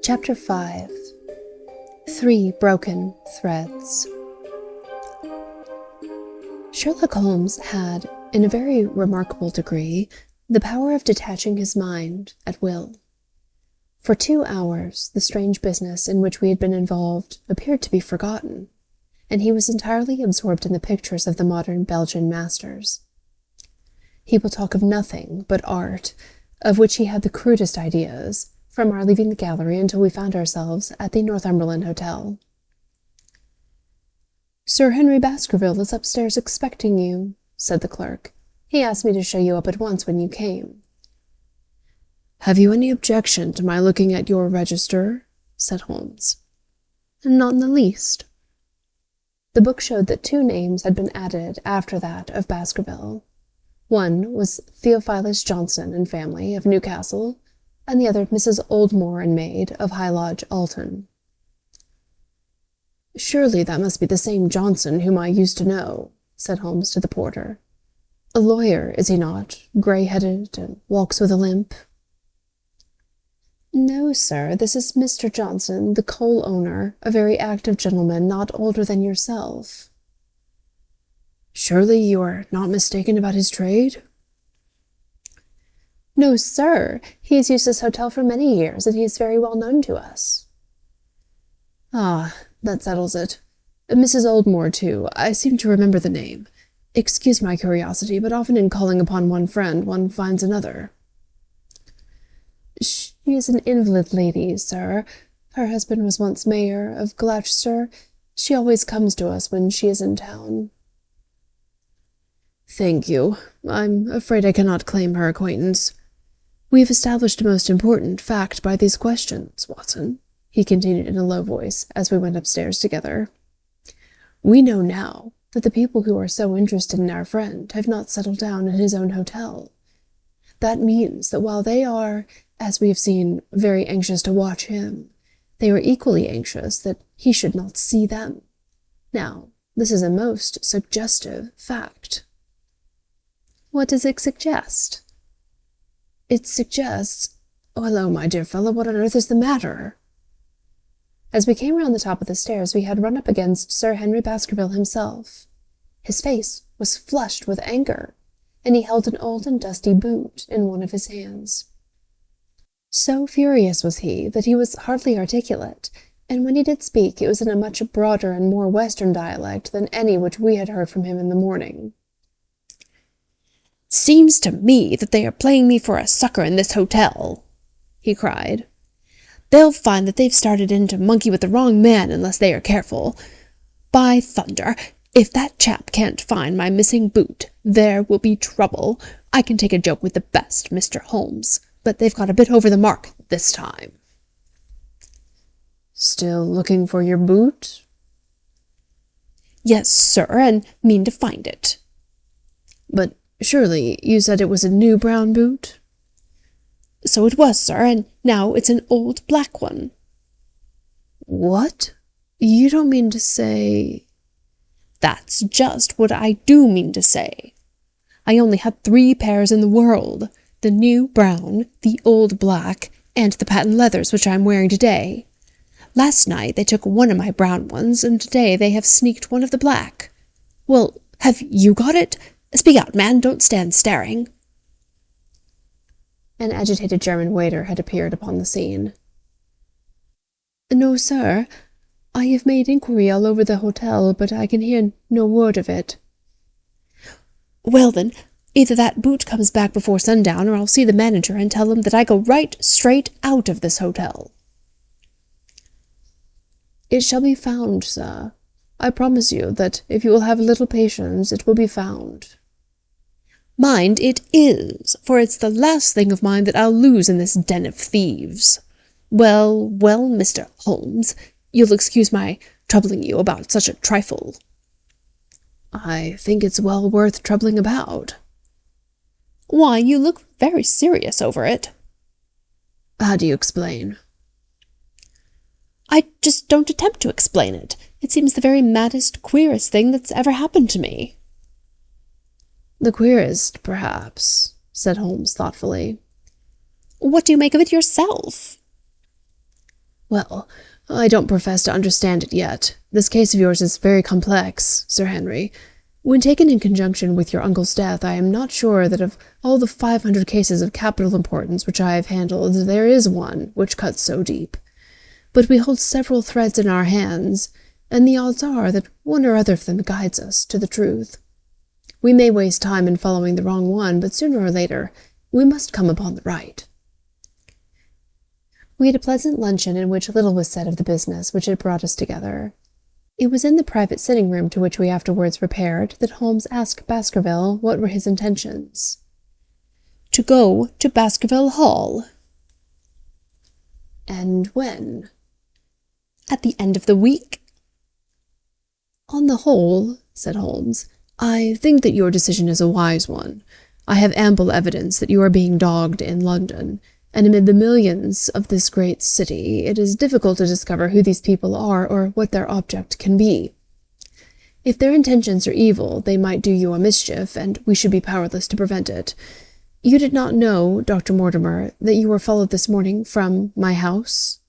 Chapter 5. 3 Broken Threads. Sherlock Holmes had, in a very remarkable degree, the power of detaching his mind at will. For 2 hours, the strange business in which we had been involved appeared to be forgotten, and he was entirely absorbed in the pictures of the modern Belgian masters. He will talk of nothing but art, of which he had the crudest ideas, from our leaving the gallery until we found ourselves at the Northumberland Hotel. "Sir Henry Baskerville is upstairs expecting you," said the clerk. "He asked me to show you up at once when you came." "Have you any objection to my looking at your register?" said Holmes. "Not in the least." The book showed that 2 names had been added after that of Baskerville. One was Theophilus Johnson and family, of Newcastle, and the other Mrs. Oldmore and maid, of High Lodge, Alton. "Surely that must be the same Johnson whom I used to know," said Holmes to the porter. "A lawyer, is he not, grey-headed, and walks with a limp?" "No, sir, this is Mr. Johnson, the coal owner, a very active gentleman, not older than yourself." "Surely you are not mistaken about his trade?" "No, sir. He has used this hotel for many years, and he is very well known to us." "Ah, that settles it. Mrs. Oldmore, too. I seem to remember the name. Excuse my curiosity, but often in calling upon one friend, one finds another." "She is an invalid lady, sir. Her husband was once mayor of Gloucester. She always comes to us when she is in town." "Thank you. I'm afraid I cannot claim her acquaintance. We have established a most important fact by these questions, Watson," he continued in a low voice as we went upstairs together. "We know now that the people who are so interested in our friend have not settled down in his own hotel. That means that while they are, as we have seen, very anxious to watch him, they are equally anxious that he should not see them. Now, this is a most suggestive fact." "What does it suggest?" "It suggests— Oh, hello, my dear fellow, what on earth is the matter?" As we came round the top of the stairs, we had run up against Sir Henry Baskerville himself. His face was flushed with anger, and he held an old and dusty boot in one of his hands. So furious was he that he was hardly articulate, and when he did speak, it was in a much broader and more western dialect than any which we had heard from him in the morning. "Seems to me that they are playing me for a sucker in this hotel," he cried. "They'll find that they've started in to monkey with the wrong man unless they are careful. By thunder, if that chap can't find my missing boot, there will be trouble. I can take a joke with the best, Mr. Holmes, but they've got a bit over the mark this time." "Still looking for your boot?" "Yes, sir, and mean to find it." "But surely you said it was a new brown boot?" "So it was, sir, and now it's an old black one." "What? You don't mean to say—" "That's just what I do mean to say. I only had 3 pairs in the world, the new brown, the old black, and the patent leathers which I am wearing today. Last night they took one of my brown ones, and today they have sneaked one of the black. Well, have you got it? Speak out, man, don't stand staring." An agitated German waiter had appeared upon the scene. "No, sir. I have made inquiry all over the hotel, but I can hear no word of it." "Well, then, either that boot comes back before sundown, or I'll see the manager and tell him that I go right straight out of this hotel." "It shall be found, sir. I promise you that if you will have a little patience, it will be found." "Mind, it is, for it's the last thing of mine that I'll lose in this den of thieves. Well, well, Mr. Holmes, you'll excuse my troubling you about such a trifle." "I think it's well worth troubling about." "Why, you look very serious over it." "How do you explain?" "I just don't attempt to explain it. It seems the very maddest, queerest thing that's ever happened to me." "The queerest, perhaps," said Holmes thoughtfully. "What do you make of it yourself?" Well, I don't profess to understand it yet. This case of yours is very complex, Sir Henry. When taken in conjunction with your uncle's death, I am not sure that of all the 500 cases of capital importance which I have handled, there is one which cuts so deep. But we hold several threads in our hands, and the odds are that one or other of them guides us to the truth. We may waste time in following the wrong one, but sooner or later we must come upon the right. We had a pleasant luncheon in which little was said of the business which had brought us together. It was in the private sitting-room to which we afterwards repaired that Holmes asked Baskerville what were his intentions. "To go to Baskerville Hall." "And when?" "At the end of the week." "On the whole," said Holmes, "I think that your decision is a wise one. I have ample evidence that you are being dogged in London, and amid the millions of this great city, it is difficult to discover who these people are or what their object can be. If their intentions are evil, they might do you a mischief, and we should be powerless to prevent it. You did not know, Dr. Mortimer, that you were followed this morning from my house?"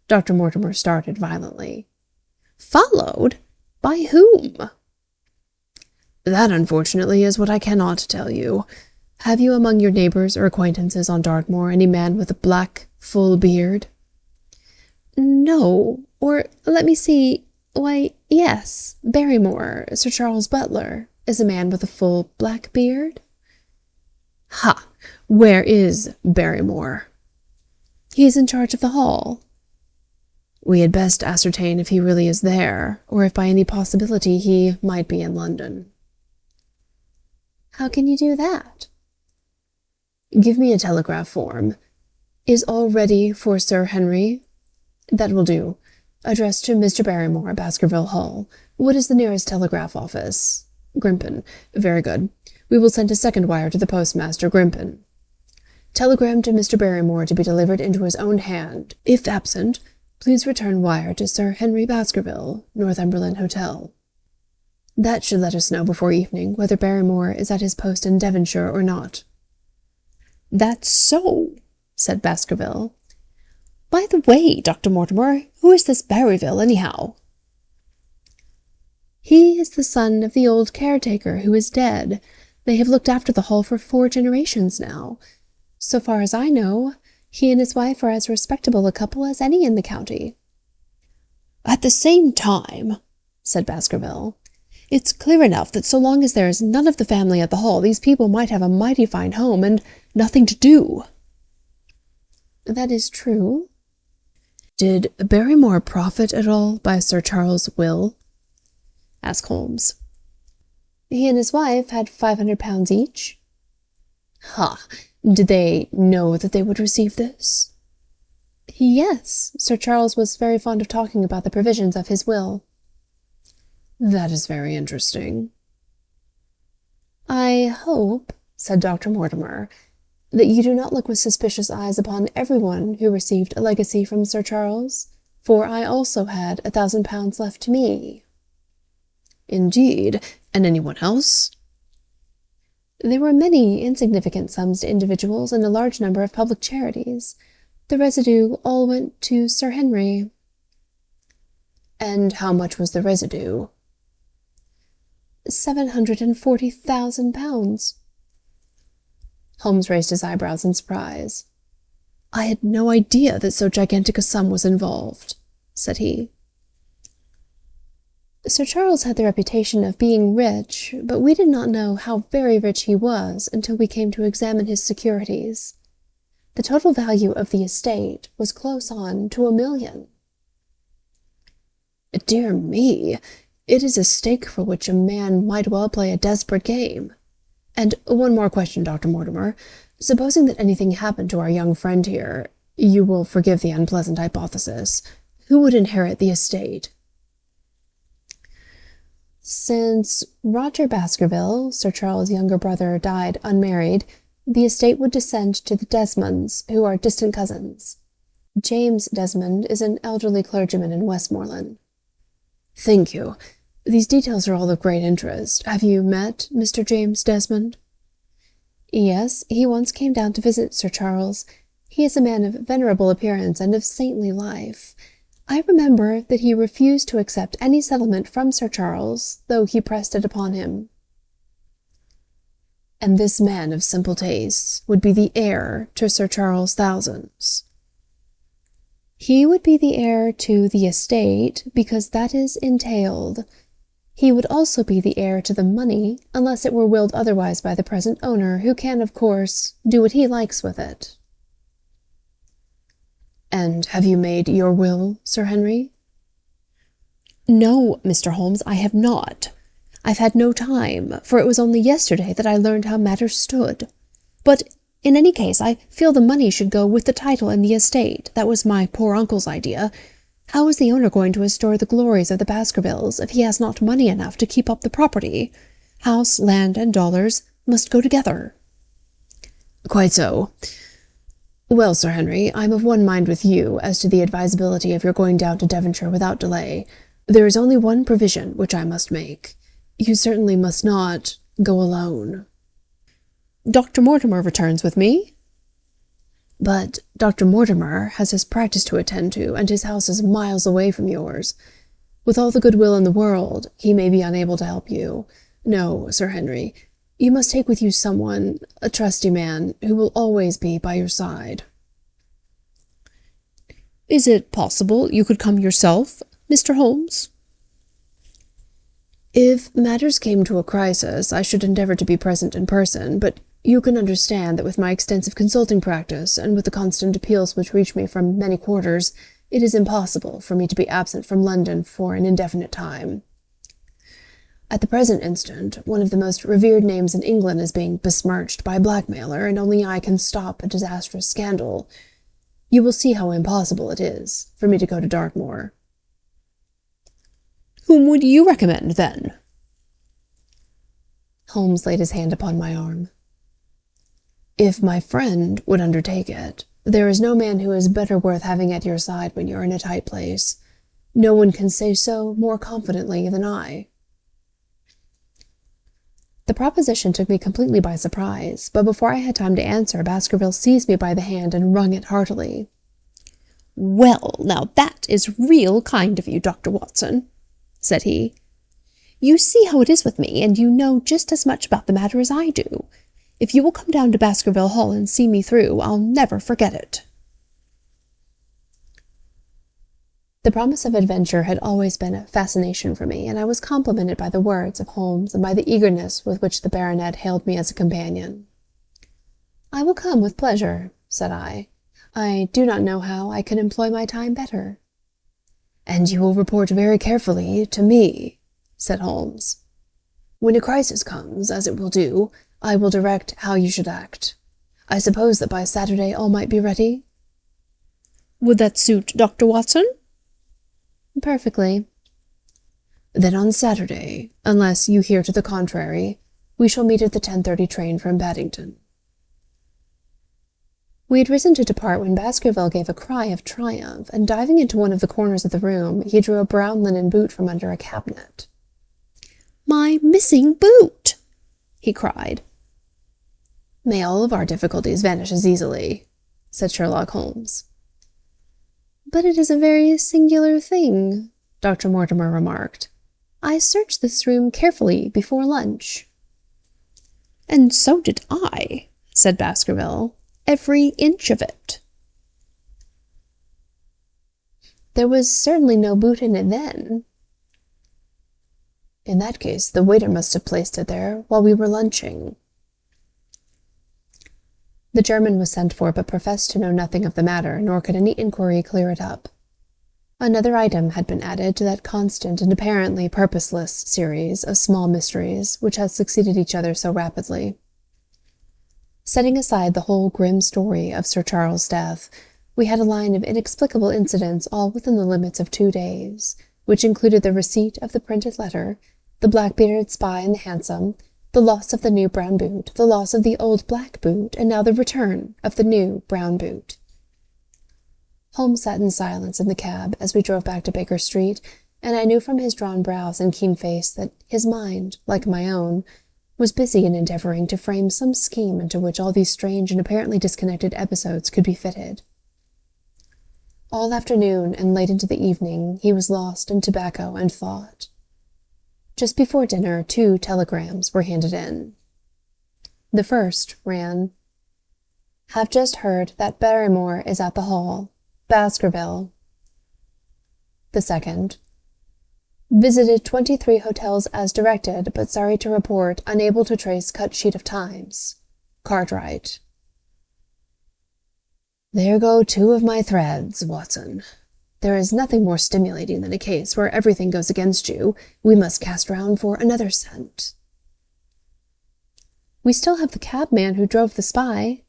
Dr. Mortimer started violently. "Followed? By whom?" "That, unfortunately, is what I cannot tell you. Have you among your neighbors or acquaintances on Dartmoor any man with a black, full beard?" "No, or let me see, why, yes, Barrymore, Sir Charles Butler, is a man with a full black beard." "Ha! Where is Barrymore?" "He is in charge of the hall." "We had best ascertain if he really is there, or if by any possibility he might be in London." "How can you do that?" "Give me a telegraph form. Is all ready for Sir Henry?" "That will do. Addressed to Mr. Barrymore, Baskerville Hall. What is the nearest telegraph office?" "Grimpen. Very good. We will send a second wire to the postmaster, Grimpen. Telegram to Mr. Barrymore to be delivered into his own hand. If absent, please return wire to Sir Henry Baskerville, Northumberland Hotel." That should let us know before evening whether Barrymore is at his post in Devonshire or not. "That's so," said Baskerville. "By the way, Dr. Mortimer, who is this Barryville, anyhow?" "He is the son of the old caretaker who is dead. They have looked after the hall for 4 generations now. So far as I know, he and his wife are as respectable a couple as any in the county." "At the same time," said Baskerville, "it's clear enough that so long as there is none of the family at the hall, these people might have a mighty fine home and nothing to do." "That is true." "Did Barrymore profit at all by Sir Charles' will?" asked Holmes. "He and his wife had £500 each." "Ha! Did they know that they would receive this?" "Yes, Sir Charles was very fond of talking about the provisions of his will." "That is very interesting." "I hope," said Dr. Mortimer, "that you do not look with suspicious eyes upon everyone who received a legacy from Sir Charles, for I also had £1,000 left to me." "Indeed, and anyone else?" "There were many insignificant sums to individuals and a large number of public charities. The residue all went to Sir Henry." "And how much was the residue?" £740,000. Holmes raised his eyebrows in surprise. "I had no idea that so gigantic a sum was involved," said he. "Sir Charles had the reputation of being rich, but we did not know how very rich he was until we came to examine his securities. The total value of the estate was close on to £1 million. "Dear me! It is a stake for which a man might well play a desperate game. And one more question, Dr. Mortimer. Supposing that anything happened to our young friend here, you will forgive the unpleasant hypothesis, who would inherit the estate?" "Since Roger Baskerville, Sir Charles' younger brother, died unmarried, the estate would descend to the Desmonds, who are distant cousins. James Desmond is an elderly clergyman in Westmoreland." "Thank you. These details are all of great interest. Have you met Mr. James Desmond?" "Yes, he once came down to visit Sir Charles. He is a man of venerable appearance and of saintly life. I remember that he refused to accept any settlement from Sir Charles, though he pressed it upon him. And this man of simple tastes would be the heir to Sir Charles' thousands. He would be the heir to the estate, because that is entailed. He would also be the heir to the money, unless it were willed otherwise by the present owner, who can, of course, do what he likes with it. And have you made your will, Sir Henry? No, Mr. Holmes, I have not. I've had no time, for it was only yesterday that I learned how matters stood. But in any case, I feel the money should go with the title and the estate. That was my poor uncle's idea. How is the owner going to restore the glories of the Baskervilles if he has not money enough to keep up the property? House, land, and dollars must go together. Quite so. Well, Sir Henry, I'm of one mind with you as to the advisability of your going down to Devonshire without delay. There is only one provision which I must make. You certainly must not go alone. Dr. Mortimer returns with me. But Dr. Mortimer has his practice to attend to, and his house is miles away from yours. With all the goodwill in the world, he may be unable to help you. No, Sir Henry, you must take with you someone, a trusty man, who will always be by your side. Is it possible you could come yourself, Mr. Holmes? If matters came to a crisis, I should endeavor to be present in person, but you can understand that with my extensive consulting practice, and with the constant appeals which reach me from many quarters, it is impossible for me to be absent from London for an indefinite time. At the present instant, one of the most revered names in England is being besmirched by a blackmailer, and only I can stop a disastrous scandal. You will see how impossible it is for me to go to Dartmoor. Whom would you recommend, then? Holmes laid his hand upon my arm. If my friend would undertake it, there is no man who is better worth having at your side when you're in a tight place. No one can say so more confidently than I. The proposition took me completely by surprise, but before I had time to answer, Baskerville seized me by the hand and wrung it heartily. Well, now that is real kind of you, Dr. Watson, said he. You see how it is with me, and you know just as much about the matter as I do. If you will come down to Baskerville Hall and see me through, I'll never forget it. The promise of adventure had always been a fascination for me, and I was complimented by the words of Holmes and by the eagerness with which the baronet hailed me as a companion. I will come with pleasure, said I. I do not know how I can employ my time better. And you will report very carefully to me, said Holmes. When a crisis comes, as it will do, I will direct how you should act. I suppose that by Saturday all might be ready? Would that suit Dr. Watson? Perfectly. Then on Saturday, unless you hear to the contrary, we shall meet at the 10:30 train from Paddington. We had risen to depart when Baskerville gave a cry of triumph, and diving into one of the corners of the room, he drew a brown linen boot from under a cabinet. My missing boot! He cried. May all of our difficulties vanish as easily, said Sherlock Holmes. But it is a very singular thing, Dr. Mortimer remarked. I searched this room carefully before lunch. And so did I, said Baskerville. Every inch of it. There was certainly no boot in it then. In that case, the waiter must have placed it there while we were lunching. The German was sent for, but professed to know nothing of the matter, nor could any inquiry clear it up. Another item had been added to that constant and apparently purposeless series of small mysteries which had succeeded each other so rapidly. Setting aside the whole grim story of Sir Charles' death, we had a line of inexplicable incidents all within the limits of 2 days, which included the receipt of the printed letter, the black-bearded spy in the hansom, the loss of the new brown boot, the loss of the old black boot, and now the return of the new brown boot. Holmes sat in silence in the cab as we drove back to Baker Street, and I knew from his drawn brows and keen face that his mind, like my own, was busy in endeavoring to frame some scheme into which all these strange and apparently disconnected episodes could be fitted. All afternoon and late into the evening he was lost in tobacco and thought. Just before dinner 2 telegrams were handed in. The first ran, "Have just heard that Barrymore is at the Hall, Baskerville." The second, "Visited 23 hotels as directed, but sorry to report unable to trace cut sheet of times. Cartwright." There go 2 of my threads, Watson. There is nothing more stimulating than a case where everything goes against you. We must cast round for another scent. We still have the cabman who drove the spy.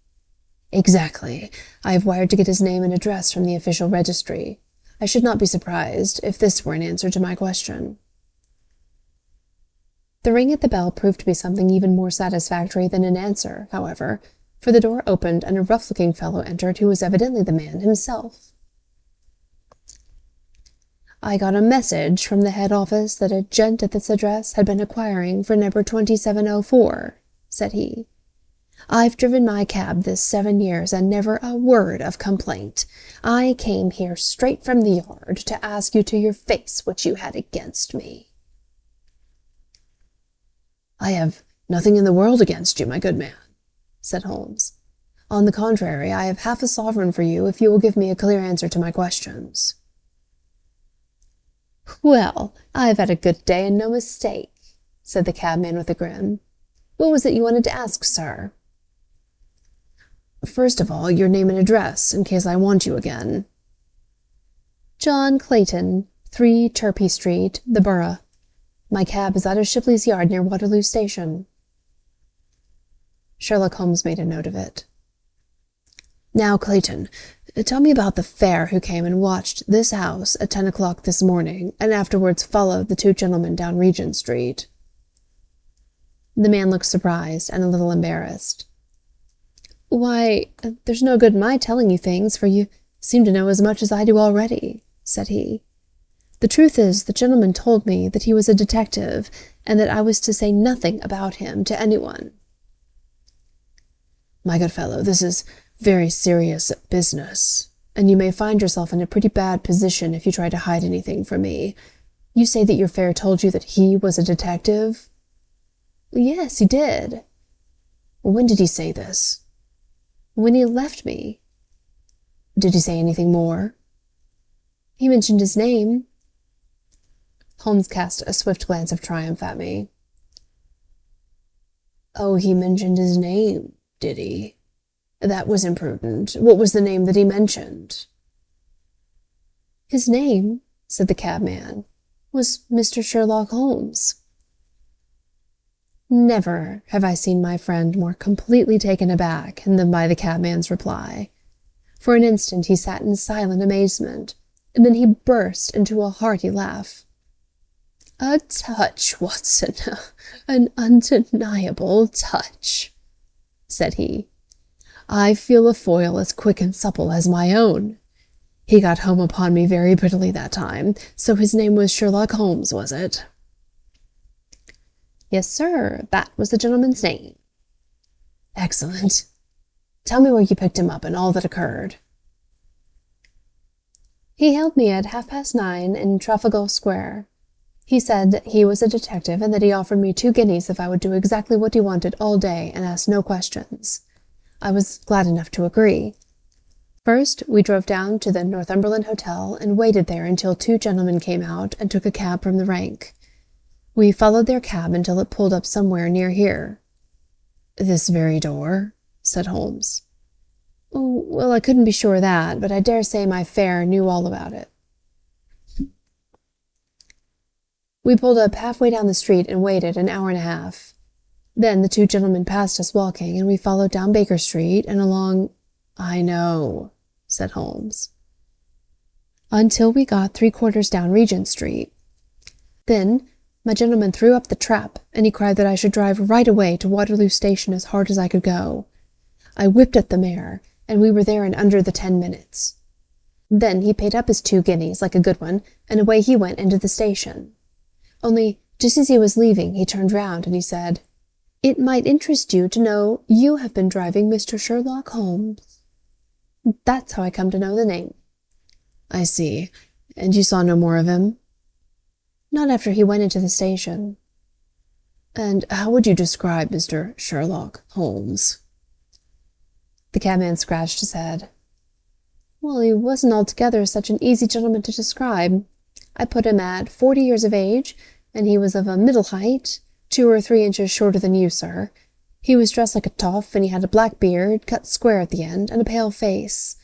Exactly. I have wired to get his name and address from the official registry. I should not be surprised if this were an answer to my question. The ring at the bell proved to be something even more satisfactory than an answer, however, for the door opened and a rough-looking fellow entered who was evidently the man himself. "I got a message from the head office that a gent at this address had been inquiring for number 2704, said he. "I've driven my cab this 7 years and never a word of complaint. I came here straight from the yard to ask you to your face what you had against me." "I have nothing in the world against you, my good man," said Holmes. "On the contrary, I have half a sovereign for you if you will give me a clear answer to my questions." "Well, I've had a good day and no mistake," said the cabman with a grin. "What was it you wanted to ask, sir?" "First of all, your name and address, in case I want you again." "John Clayton, 3 Turpey Street, the Borough. My cab is out of Shipley's Yard near Waterloo Station." Sherlock Holmes made a note of it. "Now, Clayton, tell me about the fare who came and watched this house at 10 o'clock this morning, and afterwards followed the 2 gentlemen down Regent Street." The man looked surprised and a little embarrassed. "Why, there's no good in my telling you things, for you seem to know as much as I do already," said he. "The truth is, the gentleman told me that he was a detective, and that I was to say nothing about him to anyone." "My good fellow, this is very serious business, and you may find yourself in a pretty bad position if you try to hide anything from me. You say that your fare told you that he was a detective?" "Yes, he did." "When did he say this?" "When he left me." "Did he say anything more?" "He mentioned his name." Holmes cast a swift glance of triumph at me. "Oh, he mentioned his name, did he? That was imprudent. What was the name that he mentioned?" "His name," said the cabman, "was Mr. Sherlock Holmes." Never have I seen my friend more completely taken aback than by the cabman's reply. For an instant he sat in silent amazement, and then he burst into a hearty laugh. "A touch, Watson, an undeniable touch," said he. "I feel a foil as quick and supple as my own. He got home upon me very prettily that time. So his name was Sherlock Holmes, was it?" "Yes, sir, that was the gentleman's name." "Excellent. Tell me where you picked him up and all that occurred." "He hailed me at 9:30 in Trafalgar Square. He said that he was a detective and that he offered me 2 guineas if I would do exactly what he wanted all day and ask no questions. I was glad enough to agree. First, we drove down to the Northumberland Hotel and waited there until 2 gentlemen came out and took a cab from the rank. We followed their cab until it pulled up somewhere near here." "This very door?" said Holmes. "Oh, well, I couldn't be sure of that, but I dare say my fare knew all about it." We pulled up halfway down the street and waited an hour and a half. Then the 2 gentlemen passed us walking, and we followed down Baker Street and along— "I know," said Holmes. "Until we got 3/4 down Regent Street. Then my gentleman threw up the trap, and he cried that I should drive right away to Waterloo Station as hard as I could go. I whipped at the mare, and we were there in under the 10 minutes. Then he paid up his 2 guineas like a good one, and away he went into the station. Only, just as he was leaving, he turned round and he said, It might interest you to know you have been driving Mr. Sherlock Holmes. That's how I come to know the name." "I see. And you saw no more of him?" "Not after he went into the station." "And how would you describe Mr. Sherlock Holmes?" The cabman scratched his head. "Well, he wasn't altogether such an easy gentleman to describe. I put him at 40 years of age, and he was of a middle height, 2 or 3 inches shorter than you, sir. He was dressed like a toff, and he had a black beard, cut square at the end, and a pale face.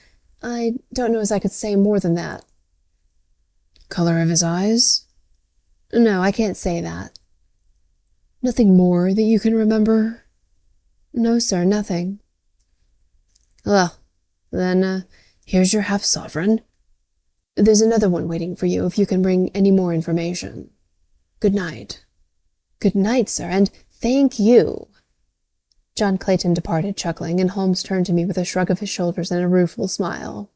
I don't know as I could say more than that." "Color of his eyes?" "No, I can't say that." "Nothing more that you can remember?" "No, sir, nothing." "Well, then, here's your half-sovereign. There's another one waiting for you if you can bring any more information. Good night." "Good night, sir, and thank you." John Clayton departed chuckling, and Holmes turned to me with a shrug of his shoulders and a rueful smile.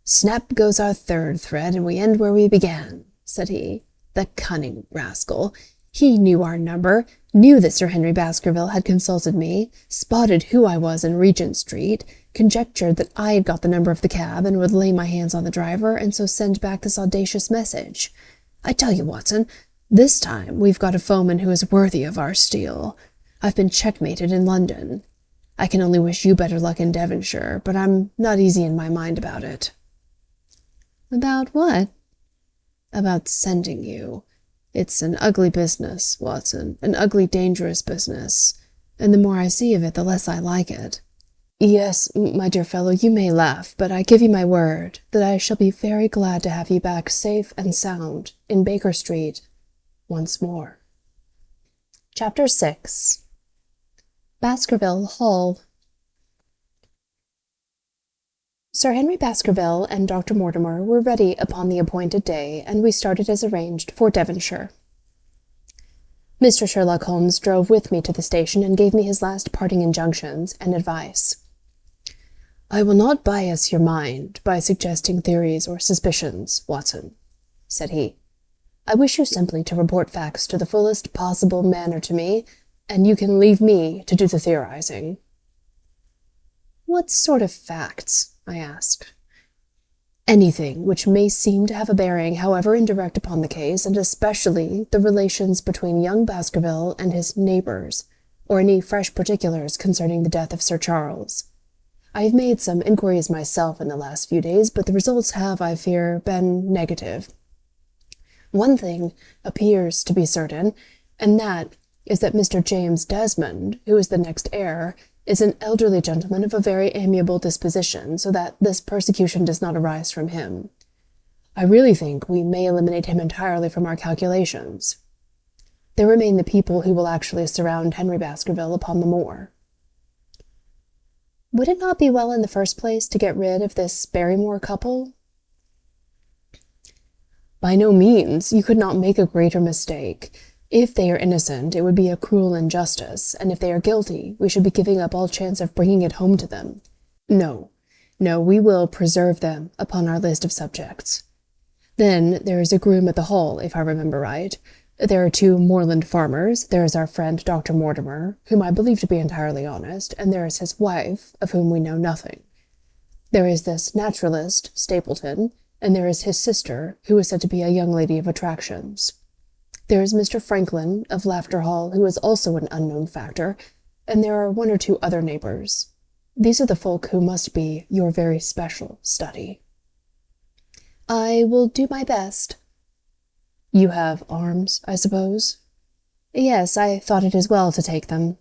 "Snap goes our third thread, and we end where we began," said he. "The cunning rascal! He knew our number, knew that Sir Henry Baskerville had consulted me, spotted who I was in Regent Street, conjectured that I had got the number of the cab and would lay my hands on the driver, and so send back this audacious message. I tell you, Watson, this time we've got a foeman who is worthy of our steel. I've been checkmated in London. I can only wish you better luck in Devonshire, but I'm not easy in my mind about it." "About what?" "About sending you. It's an ugly business, Watson, an ugly, dangerous business, and the more I see of it, the less I like it. Yes, my dear fellow, you may laugh, but I give you my word that I shall be very glad to have you back safe and sound in Baker Street once more." Chapter 6. Baskerville Hall. Sir Henry Baskerville and Dr. Mortimer were ready upon the appointed day, and we started as arranged for Devonshire. Mr. Sherlock Holmes drove with me to the station and gave me his last parting injunctions and advice. "I will not bias your mind by suggesting theories or suspicions, Watson," said he. "I wish you simply to report facts to the fullest possible manner to me, and you can leave me to do the theorizing." "What sort of facts?" I asked. "Anything which may seem to have a bearing, however indirect, upon the case, and especially the relations between young Baskerville and his neighbours, or any fresh particulars concerning the death of Sir Charles. I have made some inquiries myself in the last few days, but the results have, I fear, been negative. One thing appears to be certain, and that is that Mr. James Desmond, who is the next heir, is an elderly gentleman of a very amiable disposition, so that this persecution does not arise from him. I really think we may eliminate him entirely from our calculations. There remain the people who will actually surround Henry Baskerville upon the moor." "Would it not be well in the first place to get rid of this Barrymore couple?" "By no means. You could not make a greater mistake. If they are innocent, it would be a cruel injustice, and if they are guilty, we should be giving up all chance of bringing it home to them. No, we will preserve them upon our list of subjects. Then there is a groom at the Hall, if I remember right. There are 2 moorland farmers. There is our friend Dr. Mortimer, whom I believe to be entirely honest, and there is his wife, of whom we know nothing. There is this naturalist, Stapleton, and there is his sister, who is said to be a young lady of attractions. There is Mr. Franklin of Laughter Hall, who is also an unknown factor, and there are 1 or 2 other neighbours. These are the folk who must be your very special study." "I will do my best." "You have arms, I suppose?" "Yes, I thought it as well to take them."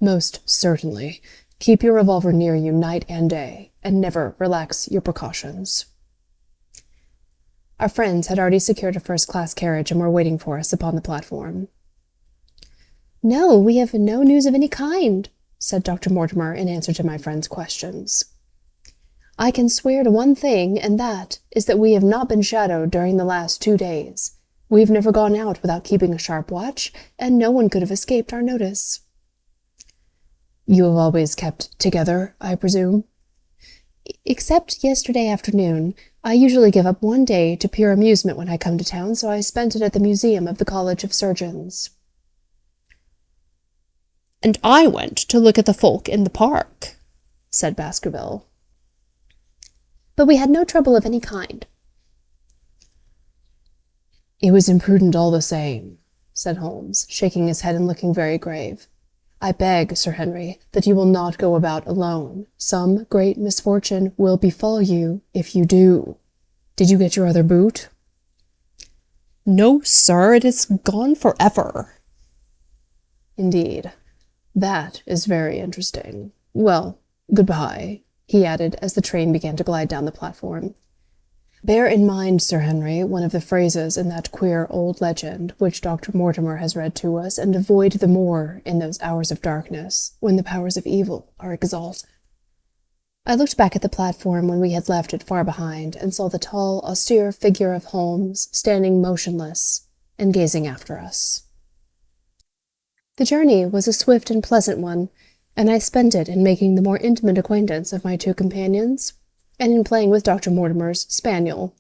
"Most certainly. Keep your revolver near you night and day, and never relax your precautions." Our friends had already secured a first-class carriage and were waiting for us upon the platform. "No, we have no news of any kind," said Dr. Mortimer in answer to my friend's questions. "I can swear to one thing, and that is that we have not been shadowed during the last 2 days. We have never gone out without keeping a sharp watch, and no one could have escaped our notice." "You have always kept together, I presume?" "Except yesterday afternoon. I usually give up 1 day to pure amusement when I come to town, so I spent it at the museum of the College of Surgeons." "And I went to look at the folk in the park," said Baskerville. "But we had no trouble of any kind." "It was imprudent all the same," said Holmes, shaking his head and looking very grave. "I beg, Sir Henry, that you will not go about alone. Some great misfortune will befall you if you do. Did you get your other boot?" "No, sir, it is gone forever." "Indeed. That is very interesting. Well, good-bye," he added as the train began to glide down the platform. "Bear in mind, Sir Henry, one of the phrases in that queer old legend which Dr. Mortimer has read to us, and avoid the moor in those hours of darkness, when the powers of evil are exalted." I looked back at the platform when we had left it far behind, and saw the tall, austere figure of Holmes standing motionless and gazing after us. The journey was a swift and pleasant one, and I spent it in making the more intimate acquaintance of my two companions, and in playing with Dr. Mortimer's spaniel.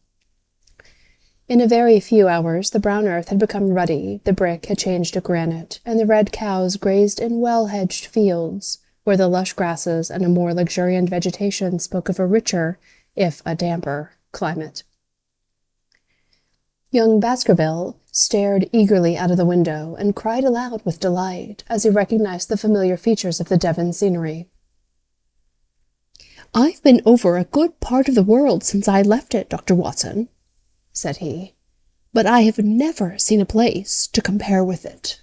In a very few hours the brown earth had become ruddy, the brick had changed to granite, and the red cows grazed in well-hedged fields, where the lush grasses and a more luxuriant vegetation spoke of a richer, if a damper, climate. Young Baskerville stared eagerly out of the window and cried aloud with delight as he recognized the familiar features of the Devon scenery. "I've been over a good part of the world since I left it, Dr. Watson," said he, "but I have never seen a place to compare with it."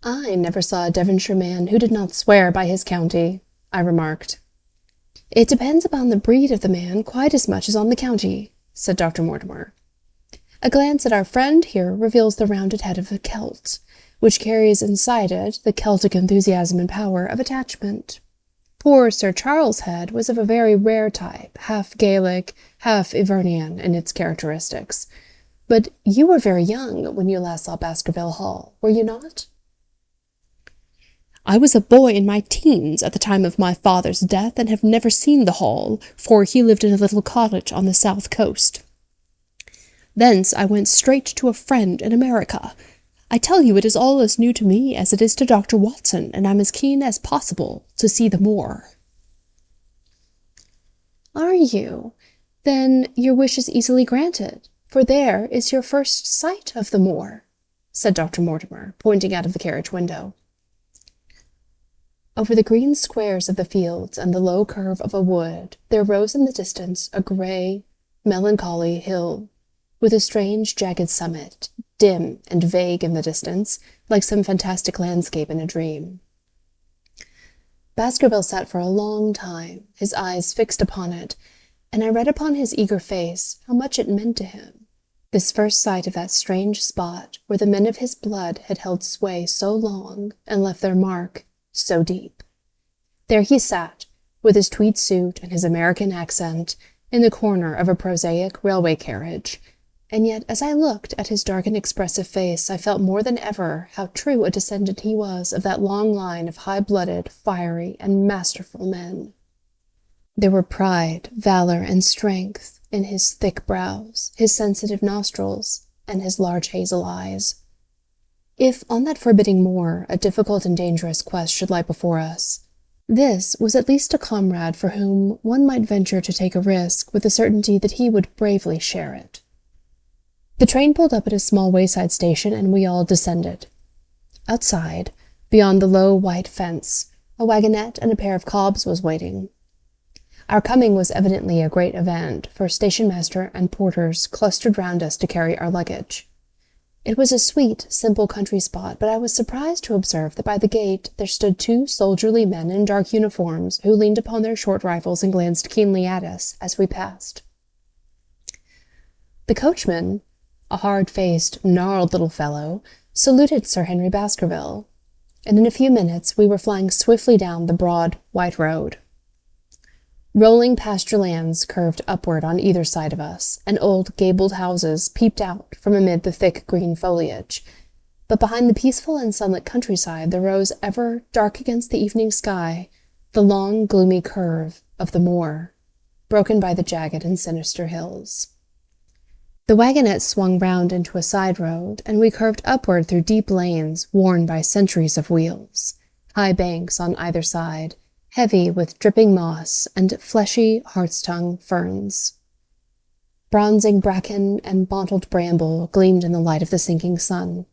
"I never saw a Devonshire man who did not swear by his county," I remarked. "It depends upon the breed of the man quite as much as on the county," said Dr. Mortimer. "A glance at our friend here reveals the rounded head of a Celt, which carries inside it the Celtic enthusiasm and power of attachment. Poor Sir Charles' head was of a very rare type, half Gaelic, half Ivernian in its characteristics. But you were very young when you last saw Baskerville Hall, were you not?" "I was a boy in my teens at the time of my father's death, and have never seen the Hall, for he lived in a little cottage on the south coast. Thence I went straight to a friend in America. I tell you it is all as new to me as it is to Dr. Watson, and I'm as keen as possible to see the moor." "Are you? Then your wish is easily granted, for there is your first sight of the moor," said Dr. Mortimer, pointing out of the carriage window. Over the green squares of the fields and the low curve of a wood there rose in the distance a grey, melancholy hill, with a strange jagged summit, dim and vague in the distance, like some fantastic landscape in a dream. Baskerville sat for a long time, his eyes fixed upon it, and I read upon his eager face how much it meant to him, this first sight of that strange spot where the men of his blood had held sway so long and left their mark so deep. There he sat, with his tweed suit and his American accent, in the corner of a prosaic railway carriage, and yet as I looked at his dark and expressive face I felt more than ever how true a descendant he was of that long line of high-blooded, fiery, and masterful men. There were pride, valor, and strength in his thick brows, his sensitive nostrils, and his large hazel eyes. If on that forbidding moor a difficult and dangerous quest should lie before us, this was at least a comrade for whom one might venture to take a risk with the certainty that he would bravely share it. The train pulled up at a small wayside station, and we all descended. Outside, beyond the low white fence, a wagonette and a pair of cobs was waiting. Our coming was evidently a great event, for station-master and porters clustered round us to carry our luggage. It was a sweet, simple country spot, but I was surprised to observe that by the gate there stood two soldierly men in dark uniforms who leaned upon their short rifles and glanced keenly at us as we passed. The coachman, a hard-faced, gnarled little fellow, saluted Sir Henry Baskerville, and in a few minutes we were flying swiftly down the broad, white road. Rolling pasture lands curved upward on either side of us, and old gabled houses peeped out from amid the thick green foliage, but behind the peaceful and sunlit countryside there rose ever, dark against the evening sky, the long, gloomy curve of the moor, broken by the jagged and sinister hills. The wagonette swung round into a side road, and we curved upward through deep lanes worn by centuries of wheels, high banks on either side, heavy with dripping moss and fleshy hartstongue ferns. Bronzing bracken and mottled bramble gleamed in the light of the sinking sun.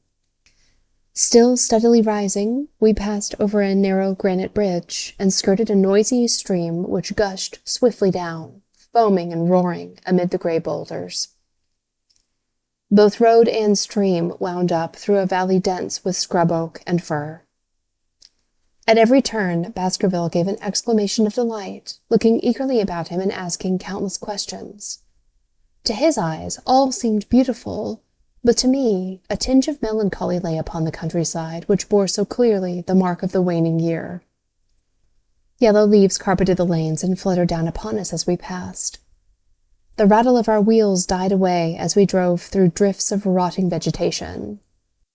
Still steadily rising, we passed over a narrow granite bridge and skirted a noisy stream which gushed swiftly down, foaming and roaring amid the gray boulders. Both road and stream wound up through a valley dense with scrub oak and fir. At every turn, Baskerville gave an exclamation of delight, looking eagerly about him and asking countless questions. To his eyes, all seemed beautiful, but to me, a tinge of melancholy lay upon the countryside, which bore so clearly the mark of the waning year. Yellow leaves carpeted the lanes and fluttered down upon us as we passed. The rattle of our wheels died away as we drove through drifts of rotting vegetation.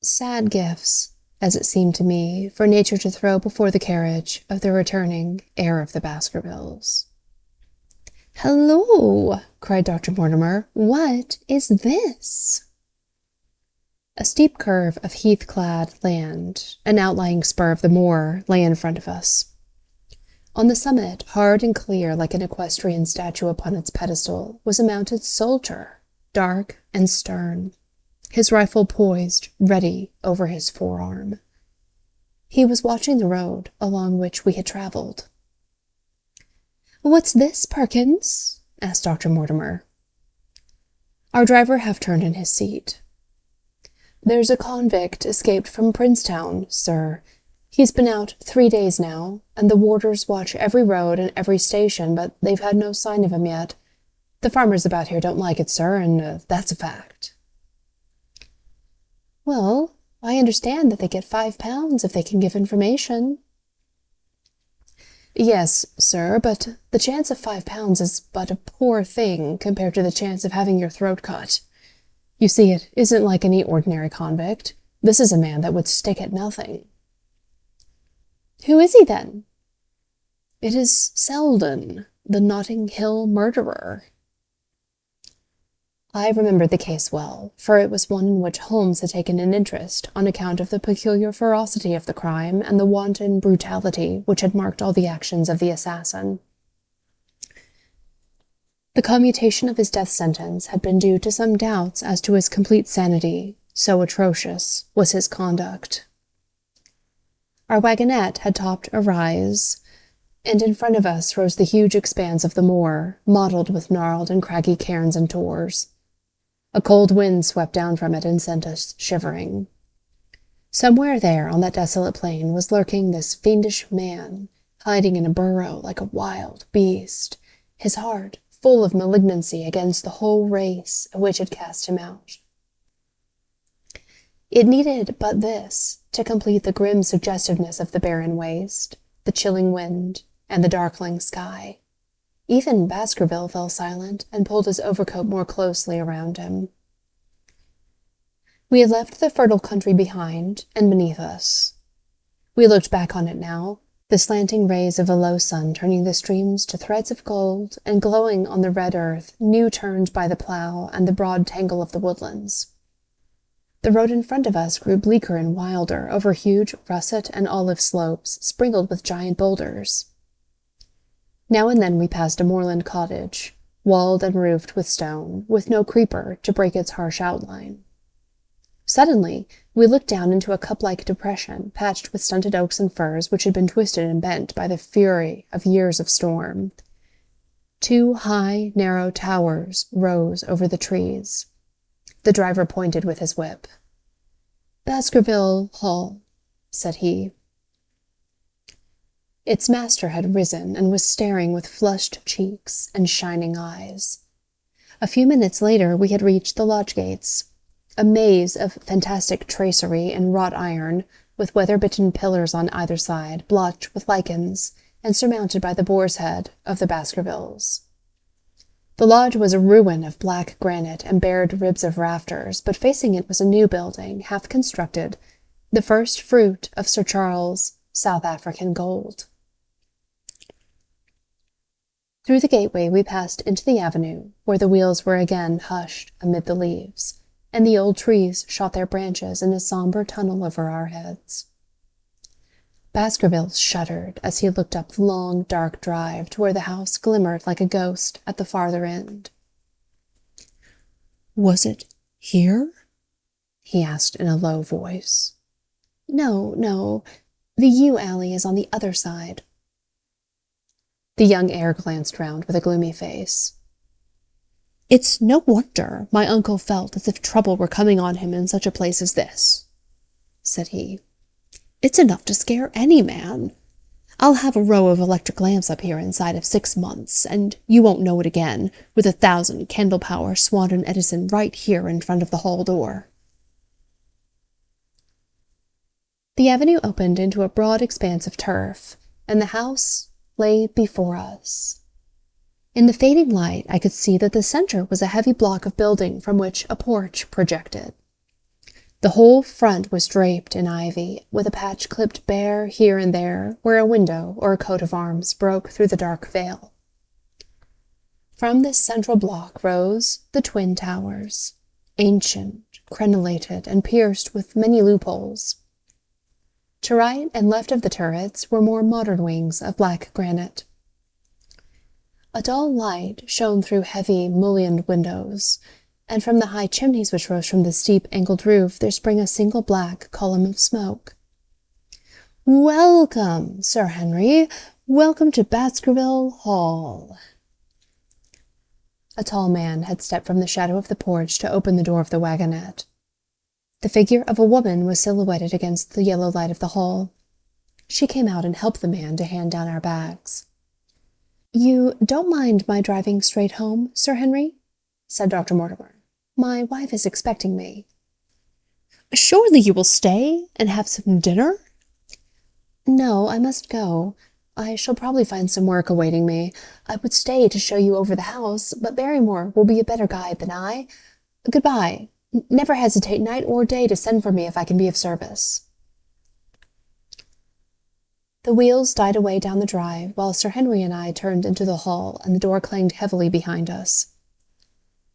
Sad gifts, as it seemed to me, for nature to throw before the carriage of the returning heir of the Baskervilles. "Hello!" cried Dr. Mortimer. "What is this?" A steep curve of heath-clad land, an outlying spur of the moor, lay in front of us. On the summit, hard and clear like an equestrian statue upon its pedestal, was a mounted soldier, dark and stern, his rifle poised, ready, over his forearm. He was watching the road along which we had traveled. "What's this, Perkins?" asked Dr. Mortimer. Our driver half-turned in his seat. "There's a convict escaped from Princetown, sir. He's been out 3 days now, and the warders watch every road and every station, but they've had no sign of him yet. The farmers about here don't like it, sir, and that's a fact." "Well, I understand that they get £5 if they can give information." "Yes, sir, but the chance of £5 is but a poor thing compared to the chance of having your throat cut. You see, it isn't like any ordinary convict. This is a man that would stick at nothing." "Who is he, then?" "It is Selden, the Notting Hill murderer." I remembered the case well, for it was one in which Holmes had taken an interest on account of the peculiar ferocity of the crime and the wanton brutality which had marked all the actions of the assassin. The commutation of his death sentence had been due to some doubts as to his complete sanity, so atrocious was his conduct. Our wagonette had topped a rise, and in front of us rose the huge expanse of the moor, mottled with gnarled and craggy cairns and tors. A cold wind swept down from it and sent us shivering. Somewhere there on that desolate plain was lurking this fiendish man, hiding in a burrow like a wild beast, his heart full of malignancy against the whole race which had cast him out. It needed but this to complete the grim suggestiveness of the barren waste, the chilling wind, and the darkling sky. Even Baskerville fell silent and pulled his overcoat more closely around him. We had left the fertile country behind and beneath us. We looked back on it now, the slanting rays of a low sun turning the streams to threads of gold and glowing on the red earth new turned by the plough and the broad tangle of the woodlands. The road in front of us grew bleaker and wilder over huge russet and olive slopes sprinkled with giant boulders. Now and then we passed a moorland cottage, walled and roofed with stone, with no creeper to break its harsh outline. Suddenly, we looked down into a cup-like depression patched with stunted oaks and firs which had been twisted and bent by the fury of years of storm. 2 high, narrow towers rose over the trees. The driver pointed with his whip. "Baskerville Hall," said he. Its master had risen and was staring with flushed cheeks and shining eyes. A few minutes later we had reached the lodge gates, a maze of fantastic tracery in wrought iron, with weather-bitten pillars on either side, blotched with lichens, and surmounted by the boar's head of the Baskervilles. The lodge was a ruin of black granite and bared ribs of rafters, but facing it was a new building, half-constructed, the first fruit of Sir Charles' South African gold. Through the gateway we passed into the avenue, where the wheels were again hushed amid the leaves, and the old trees shot their branches in a somber tunnel over our heads. Baskervilles shuddered as he looked up the long, dark drive to where the house glimmered like a ghost at the farther end. "Was it here?" he asked in a low voice. No, the yew alley is on the other side." The young heir glanced round with a gloomy face. "It's no wonder my uncle felt as if trouble were coming on him in such a place as this," said he. "It's enough to scare any man. I'll have a row of electric lamps up here inside of 6 months, and you won't know it again, with 1,000 candle-power Swanton Edison right here in front of the hall door." The avenue opened into a broad expanse of turf, and the house lay before us. In the fading light, I could see that the center was a heavy block of building from which a porch projected. The whole front was draped in ivy, with a patch clipped bare here and there where a window or a coat of arms broke through the dark veil. From this central block rose the twin towers, ancient, crenellated, and pierced with many loopholes. To right and left of the turrets were more modern wings of black granite. A dull light shone through heavy, mullioned windows, and from the high chimneys which rose from the steep, angled roof there sprang a single black column of smoke. "Welcome, Sir Henry! Welcome to Baskerville Hall!" A tall man had stepped from the shadow of the porch to open the door of the wagonette. The figure of a woman was silhouetted against the yellow light of the hall. She came out and helped the man to hand down our bags. "You don't mind my driving straight home, Sir Henry?" said Dr. Mortimer. "My wife is expecting me." "Surely you will stay and have some dinner?" "No, I must go. I shall probably find some work awaiting me. I would stay to show you over the house, but Barrymore will be a better guide than I. Goodbye. Never hesitate night or day to send for me if I can be of service." The wheels died away down the drive, while Sir Henry and I turned into the hall, and the door clanged heavily behind us.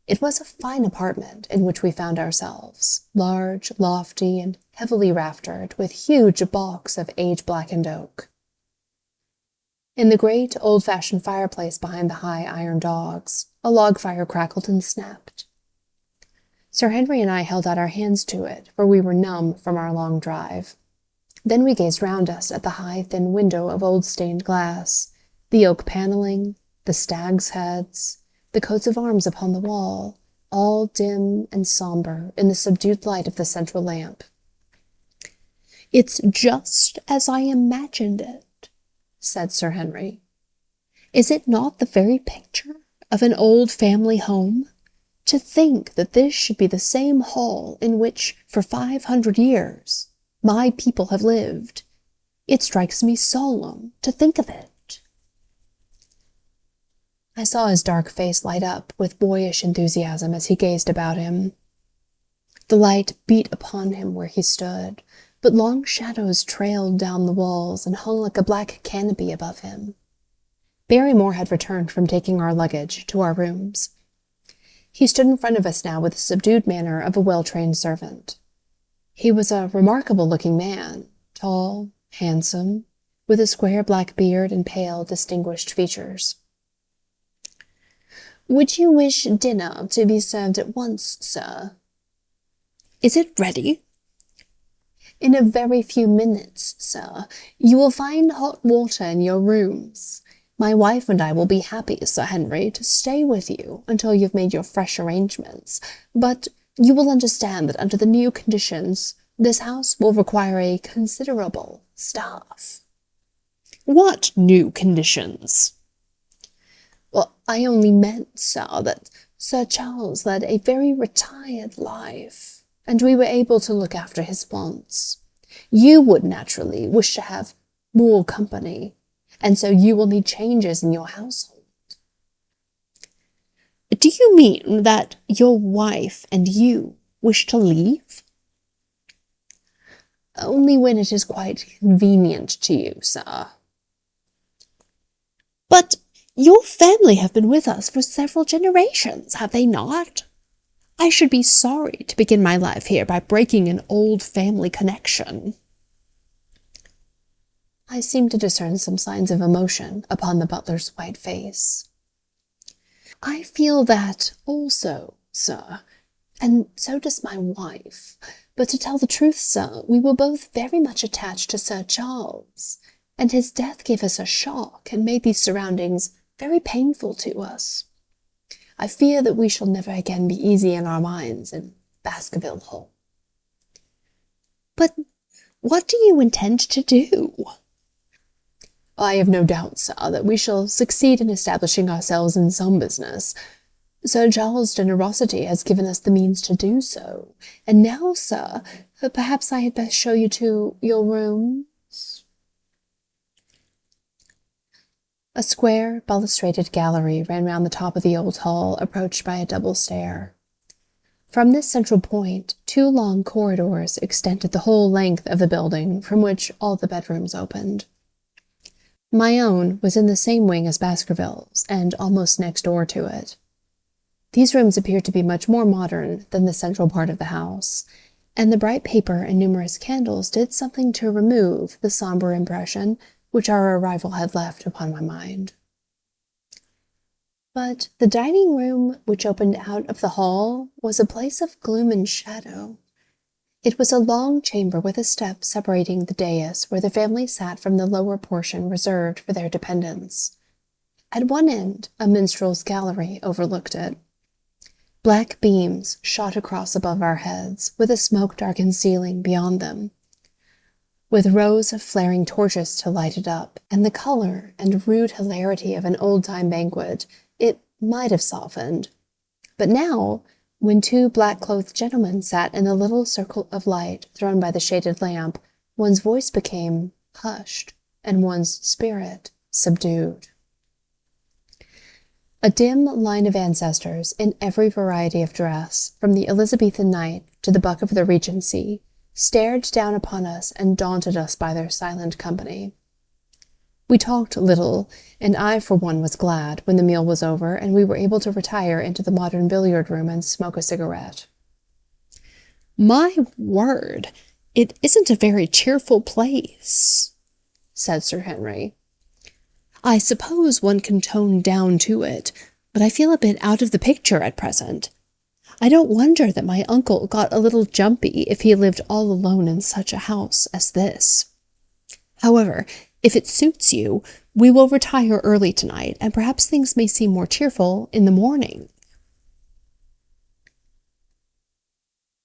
It was a fine apartment in which we found ourselves, large, lofty, and heavily raftered, with huge bulks of age-blackened oak. In the great, old-fashioned fireplace behind the high iron dogs, a log fire crackled and snapped. Sir Henry and I held out our hands to it, for we were numb from our long drive. Then we gazed round us at the high, thin window of old stained glass, the oak paneling, the stags' heads, the coats of arms upon the wall, all dim and somber in the subdued light of the central lamp. "It's just as I imagined it," said Sir Henry. "Is it not the very picture of an old family home? To think that this should be the same hall in which, for 500 years, my people have lived. It strikes me solemn to think of it." I saw his dark face light up with boyish enthusiasm as he gazed about him. The light beat upon him where he stood, but long shadows trailed down the walls and hung like a black canopy above him. Barrymore had returned from taking our luggage to our rooms. He stood in front of us now with the subdued manner of a well-trained servant. He was a remarkable-looking man, tall, handsome, with a square black beard and pale, distinguished features. "Would you wish dinner to be served at once, sir?" "Is it ready?" "In a very few minutes, sir. You will find hot water in your rooms. My wife and I will be happy, Sir Henry, to stay with you until you've made your fresh arrangements, but you will understand that under the new conditions, this house will require a considerable staff." "What new conditions?" "Well, I only meant, sir, that Sir Charles led a very retired life, and we were able to look after his wants. You would naturally wish to have more company, and so you will need changes in your household." "Do you mean that your wife and you wish to leave?" "Only when it is quite convenient to you, sir." "But Your family have been with us for several generations, have they not? I should be sorry to begin my life here by breaking an old family connection." I seemed to discern some signs of emotion upon the butler's white face. "I feel that also, sir, and so does my wife. But to tell the truth, sir, we were both very much attached to Sir Charles, and his death gave us a shock and made these surroundings very painful to us. I fear that we shall never again be easy in our minds in Baskerville Hall." "But what do you intend to do?" "I have no doubt, sir, that we shall succeed in establishing ourselves in some business. Sir Charles' generosity has given us the means to do so. And now, sir, perhaps I had best show you to your rooms." A square, balustraded gallery ran round the top of the old hall, approached by a double stair. From this central point, 2 long corridors extended the whole length of the building, from which all the bedrooms opened. My own was in the same wing as Baskerville's, and almost next door to it. These rooms appeared to be much more modern than the central part of the house, and the bright paper and numerous candles did something to remove the sombre impression which our arrival had left upon my mind. But the dining room, which opened out of the hall, was a place of gloom and shadow. It was a long chamber with a step separating the dais where the family sat from the lower portion reserved for their dependents. At one end, a minstrel's gallery overlooked it. Black beams shot across above our heads, with a smoke-darkened ceiling beyond them. With rows of flaring torches to light it up, and the color and rude hilarity of an old-time banquet, it might have softened. But now, when 2 black-clothed gentlemen sat in the little circle of light thrown by the shaded lamp, one's voice became hushed, and one's spirit subdued. A dim line of ancestors in every variety of dress, from the Elizabethan knight to the buck of the Regency, stared down upon us and daunted us by their silent company. We talked little, and I for one was glad when the meal was over and we were able to retire into the modern billiard room and smoke a cigarette. "My word, it isn't a very cheerful place," said Sir Henry. "I suppose one can tone down to it, but I feel a bit out of the picture at present. I don't wonder that my uncle got a little jumpy if he lived all alone in such a house as this. However, if it suits you, we will retire early tonight, and perhaps things may seem more cheerful in the morning."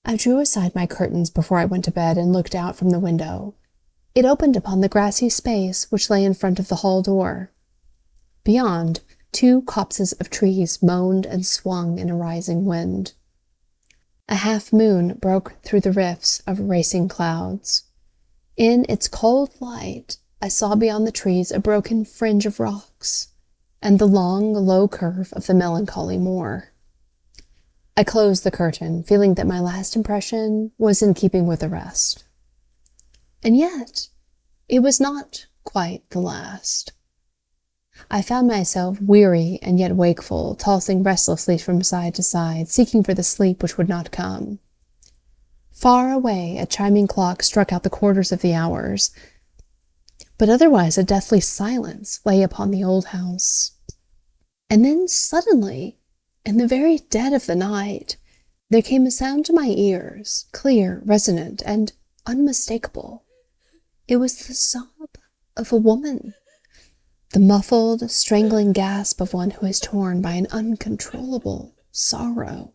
I drew aside my curtains before I went to bed and looked out from the window. It opened upon the grassy space which lay in front of the hall door. Beyond, 2 copses of trees moaned and swung in a rising wind. A half-moon broke through the rifts of racing clouds. In its cold light, I saw beyond the trees a broken fringe of rocks, and the long, low curve of the melancholy moor. I closed the curtain, feeling that my last impression was in keeping with the rest. And yet, it was not quite the last. I found myself weary and yet wakeful, tossing restlessly from side to side, seeking for the sleep which would not come. Far away, a chiming clock struck out the quarters of the hours, but otherwise a deathly silence lay upon the old house. And then suddenly, in the very dead of the night, there came a sound to my ears, clear, resonant, and unmistakable. It was the sob of a woman, the muffled, strangling gasp of one who is torn by an uncontrollable sorrow.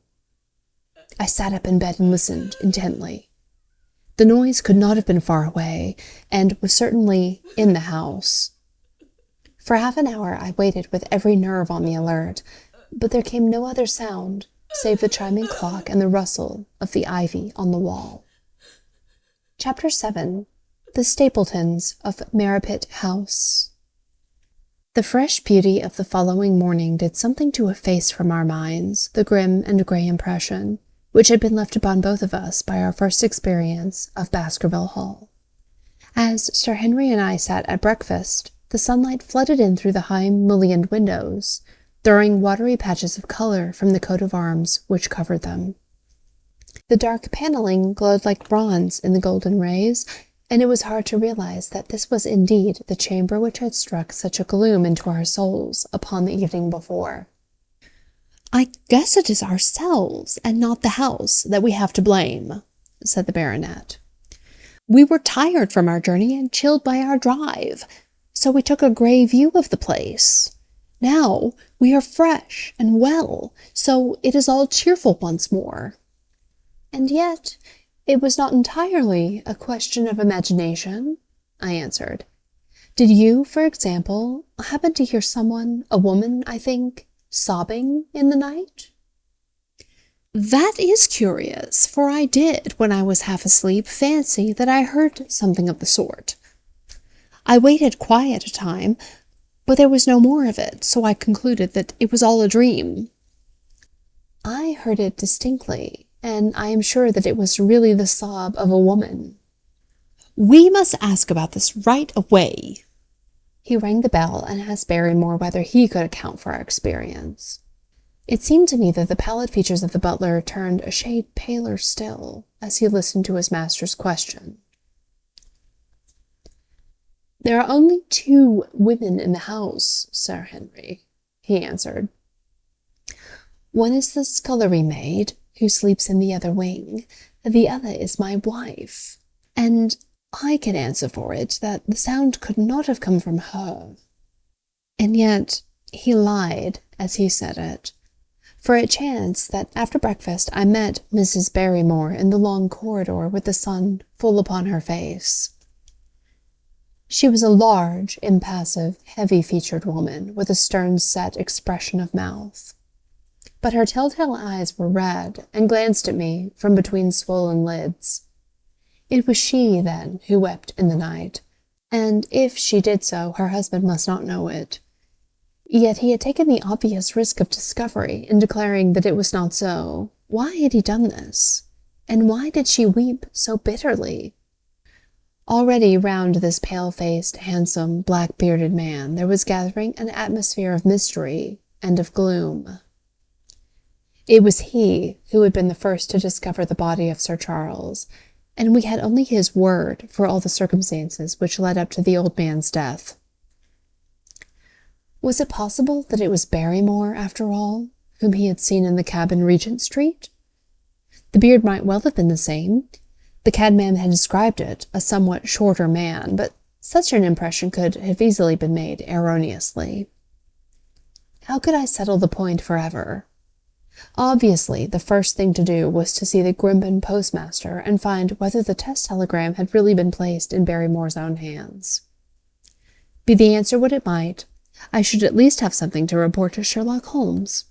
I sat up in bed and listened intently. The noise could not have been far away, and was certainly in the house. For half an hour I waited with every nerve on the alert, but there came no other sound save the chiming clock and the rustle of the ivy on the wall. Chapter 7. The Stapletons of Merripit House. The fresh beauty of the following morning did something to efface from our minds the grim and grey impression which had been left upon both of us by our first experience of Baskerville Hall. As Sir Henry and I sat at breakfast, The sunlight flooded in through the high mullioned windows, throwing watery patches of color from the coat of arms which covered them. The dark paneling glowed like bronze in the golden rays, and it was hard to realize that this was indeed the chamber which had struck such a gloom into our souls upon the evening before. "I guess it is ourselves, and not the house, that we have to blame," said the baronet. "We were tired from our journey and chilled by our drive, so we took a grey view of the place. Now we are fresh and well, so it is all cheerful once more." "And yet it was not entirely a question of imagination," I answered. "Did you, for example, happen to hear someone, a woman, I think, sobbing in the night?" "That is curious, for I did, when I was half asleep, fancy that I heard something of the sort. I waited quiet a time, but there was no more of it, so I concluded that it was all a dream." "I heard it distinctly, and I am sure that it was really the sob of a woman." "We must ask about this right away." He rang the bell and asked Barrymore whether he could account for our experience. It seemed to me that the pallid features of the butler turned a shade paler still as he listened to his master's question. "There are only 2 women in the house, Sir Henry," he answered. "One is the scullery maid, who sleeps in the other wing. The other is my wife, and I can answer for it that the sound could not have come from her." And yet he lied as he said it, for it chanced that after breakfast I met Mrs. Barrymore in the long corridor with the sun full upon her face. She was a large, impassive, heavy-featured woman with a stern-set expression of mouth. But her telltale eyes were red and glanced at me from between swollen lids. It was she, then, who wept in the night, and if she did so, her husband must not know it. Yet he had taken the obvious risk of discovery in declaring that it was not so. Why had he done this? And why did she weep so bitterly? Already round this pale-faced, handsome, black-bearded man there was gathering an atmosphere of mystery and of gloom. It was he who had been the first to discover the body of Sir Charles, and we had only his word for all the circumstances which led up to the old man's death. Was it possible that it was Barrymore, after all, whom he had seen in the cab in Regent Street? The beard might well have been the same. The cabman had described it, a somewhat shorter man, but such an impression could have easily been made erroneously. How could I settle the point forever? Obviously, the first thing to do was to see the Grimpen postmaster and find whether the test telegram had really been placed in Barrymore's own hands. Be the answer what it might, I should at least have something to report to Sherlock Holmes.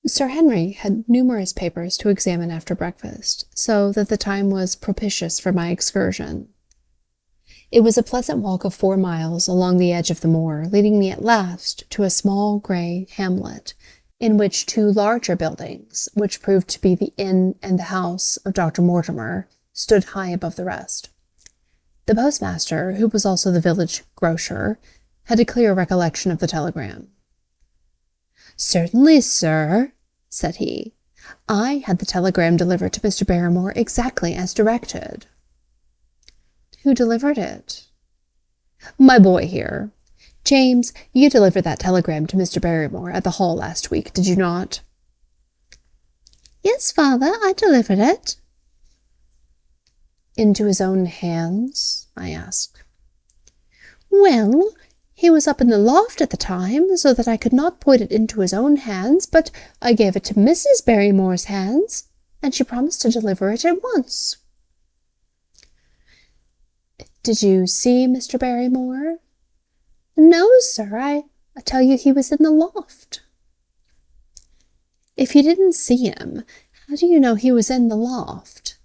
Sir Henry had numerous papers to examine after breakfast, so that the time was propitious for my excursion. It was a pleasant walk of 4 miles along the edge of the moor, leading me at last to a small grey hamlet, in which 2 larger buildings, which proved to be the inn and the house of Dr. Mortimer, stood high above the rest. The postmaster, who was also the village grocer, had a clear recollection of the telegram. "Certainly, sir," said he. "I had the telegram delivered to Mr. Barrymore exactly as directed." "Who delivered it?" "My boy here. James, you delivered that telegram to Mr. Barrymore at the Hall last week, did you not?" "Yes, father, I delivered it." "Into his own hands?" I asked. "Well, he was up in the loft at the time, so that I could not put it into his own hands, but I gave it to Mrs. Barrymore's hands, and she promised to deliver it at once." "Did you see Mr. Barrymore?" "No, sir, I tell you he was in the loft." "If you didn't see him, how do you know he was in the loft?"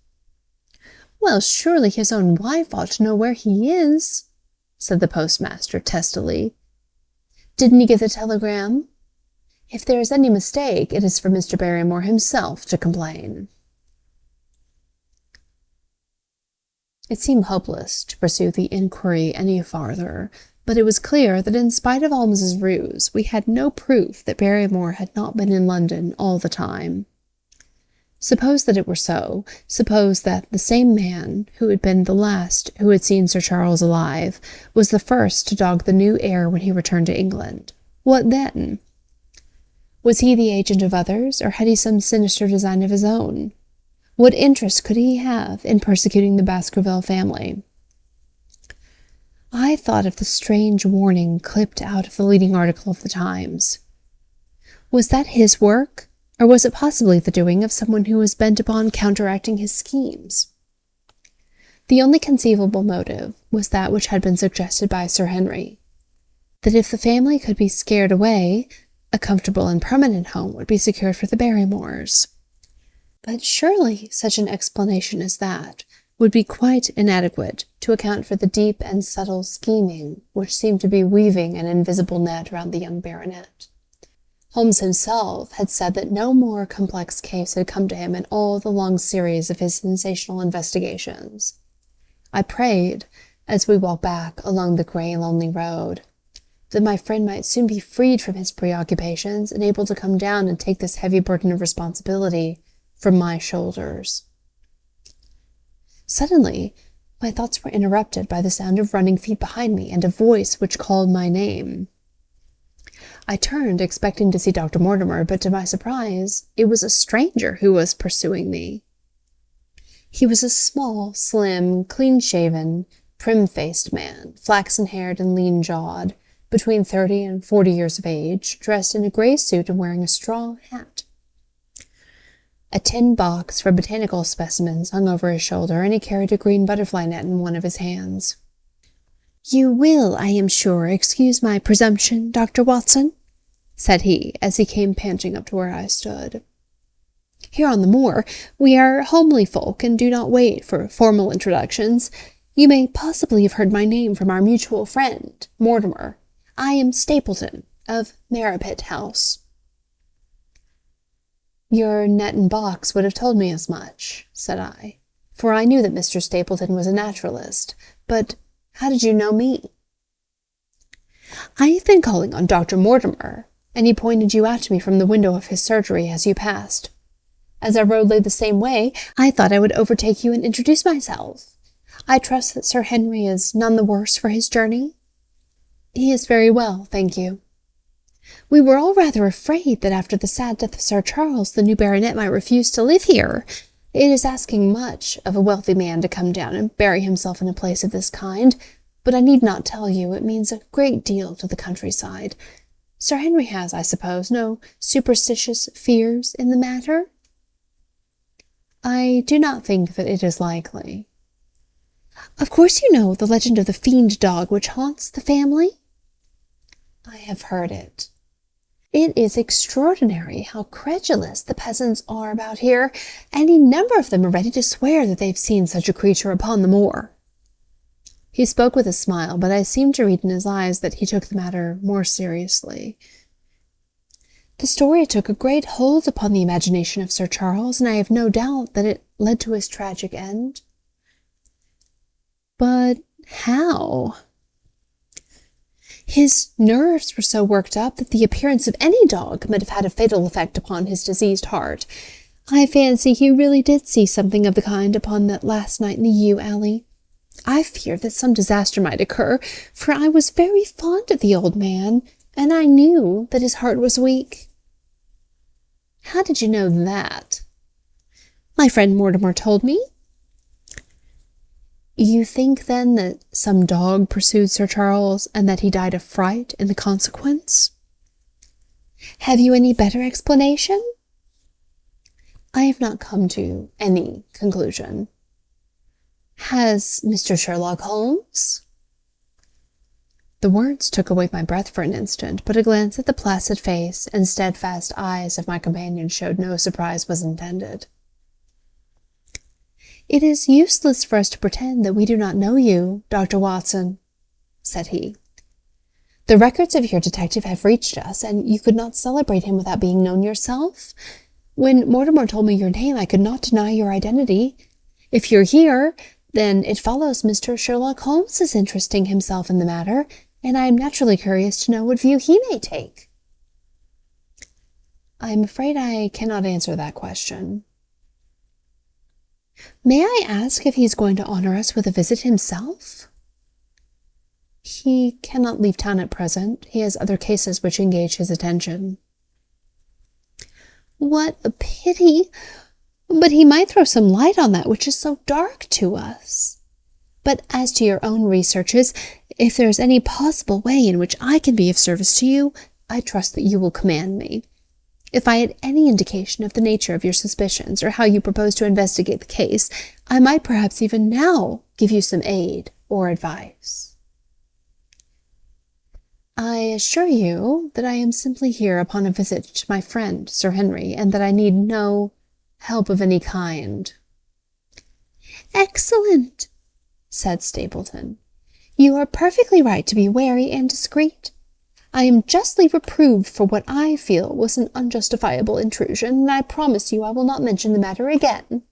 "Well, surely his own wife ought to know where he is," said the postmaster testily. "Didn't he get the telegram? If there is any mistake, it is for Mr. Barrymore himself to complain." It seemed hopeless to pursue the inquiry any farther, but it was clear that in spite of Holmes's ruse, we had no proof that Barrymore had not been in London all the time. Suppose that it were so, suppose that the same man, who had been the last who had seen Sir Charles alive, was the first to dog the new heir when he returned to England. What then? Was he the agent of others, or had he some sinister design of his own? What interest could he have in persecuting the Baskerville family? I thought of the strange warning clipped out of the leading article of the Times. Was that his work? Or was it possibly the doing of someone who was bent upon counteracting his schemes? The only conceivable motive was that which had been suggested by Sir Henry, that if the family could be scared away, a comfortable and permanent home would be secured for the Barrymores. But surely such an explanation as that would be quite inadequate to account for the deep and subtle scheming which seemed to be weaving an invisible net round the young baronet. Holmes himself had said that no more complex case had come to him in all the long series of his sensational investigations. I prayed, as we walked back along the grey, lonely road, that my friend might soon be freed from his preoccupations and able to come down and take this heavy burden of responsibility from my shoulders. Suddenly, my thoughts were interrupted by the sound of running feet behind me and a voice which called my name. I turned, expecting to see Dr. Mortimer, but to my surprise, it was a stranger who was pursuing me. He was a small, slim, clean-shaven, prim-faced man, flaxen-haired and lean-jawed, between 30 and 40 years of age, dressed in a grey suit and wearing a straw hat. A tin box for botanical specimens hung over his shoulder, and he carried a green butterfly net in one of his hands. "You will, I am sure, excuse my presumption, Dr. Watson," said he, as he came panting up to where I stood. "Here on the moor, we are homely folk and do not wait for formal introductions. You may possibly have heard my name from our mutual friend, Mortimer. I am Stapleton, of Merripit House." "Your net and box would have told me as much," said I, for I knew that Mr. Stapleton was a naturalist, but how did you know me? "I have been calling on Dr. Mortimer, and he pointed you out to me from the window of his surgery as you passed. As our road lay the same way, I thought I would overtake you and introduce myself. I trust that Sir Henry is none the worse for his journey?" "He is very well, thank you." "We were all rather afraid that after the sad death of Sir Charles, the new baronet might refuse to live here. It is asking much of a wealthy man to come down and bury himself in a place of this kind, but I need not tell you it means a great deal to the countryside. Sir Henry has, I suppose, no superstitious fears in the matter?" "I do not think that it is likely." "Of course you know the legend of the fiend dog which haunts the family?" "I have heard it." "It is extraordinary how credulous the peasants are about here. Any number of them are ready to swear that they've seen such a creature upon the moor." He spoke with a smile, but I seemed to read in his eyes that he took the matter more seriously. "The story took a great hold upon the imagination of Sir Charles, and I have no doubt that it led to his tragic end." "But how?" "His nerves were so worked up that the appearance of any dog might have had a fatal effect upon his diseased heart. I fancy he really did see something of the kind upon that last night in the yew alley. I feared that some disaster might occur, for I was very fond of the old man, and I knew that his heart was weak." "How did you know that?" "My friend Mortimer told me." "You think, then, that some dog pursued Sir Charles, and that he died of fright in the consequence?" "Have you any better explanation?" "I have not come to any conclusion." "Has Mr. Sherlock Holmes?" The words took away my breath for an instant, but a glance at the placid face and steadfast eyes of my companion showed no surprise was intended. "It is useless for us to pretend that we do not know you, Dr. Watson," said he. "The records of your detective have reached us, and you could not celebrate him without being known yourself. When Mortimer told me your name, I could not deny your identity. If you're here, then it follows Mr. Sherlock Holmes is interesting himself in the matter, and I am naturally curious to know what view he may take. I am afraid I cannot answer that question. May I ask if he is going to honor us with a visit himself? He cannot leave town at present. He has other cases which engage his attention. What a pity! But he might throw some light on that which is so dark to us. But as to your own researches, if there is any possible way in which I can be of service to you, I trust that you will command me. If I had any indication of the nature of your suspicions, or how you propose to investigate the case, I might perhaps even now give you some aid or advice. I assure you that I am simply here upon a visit to my friend, Sir Henry, and that I need no help of any kind. Excellent, said Stapleton. You are perfectly right to be wary and discreet. I am justly reproved for what I feel was an unjustifiable intrusion, and I promise you I will not mention the matter again.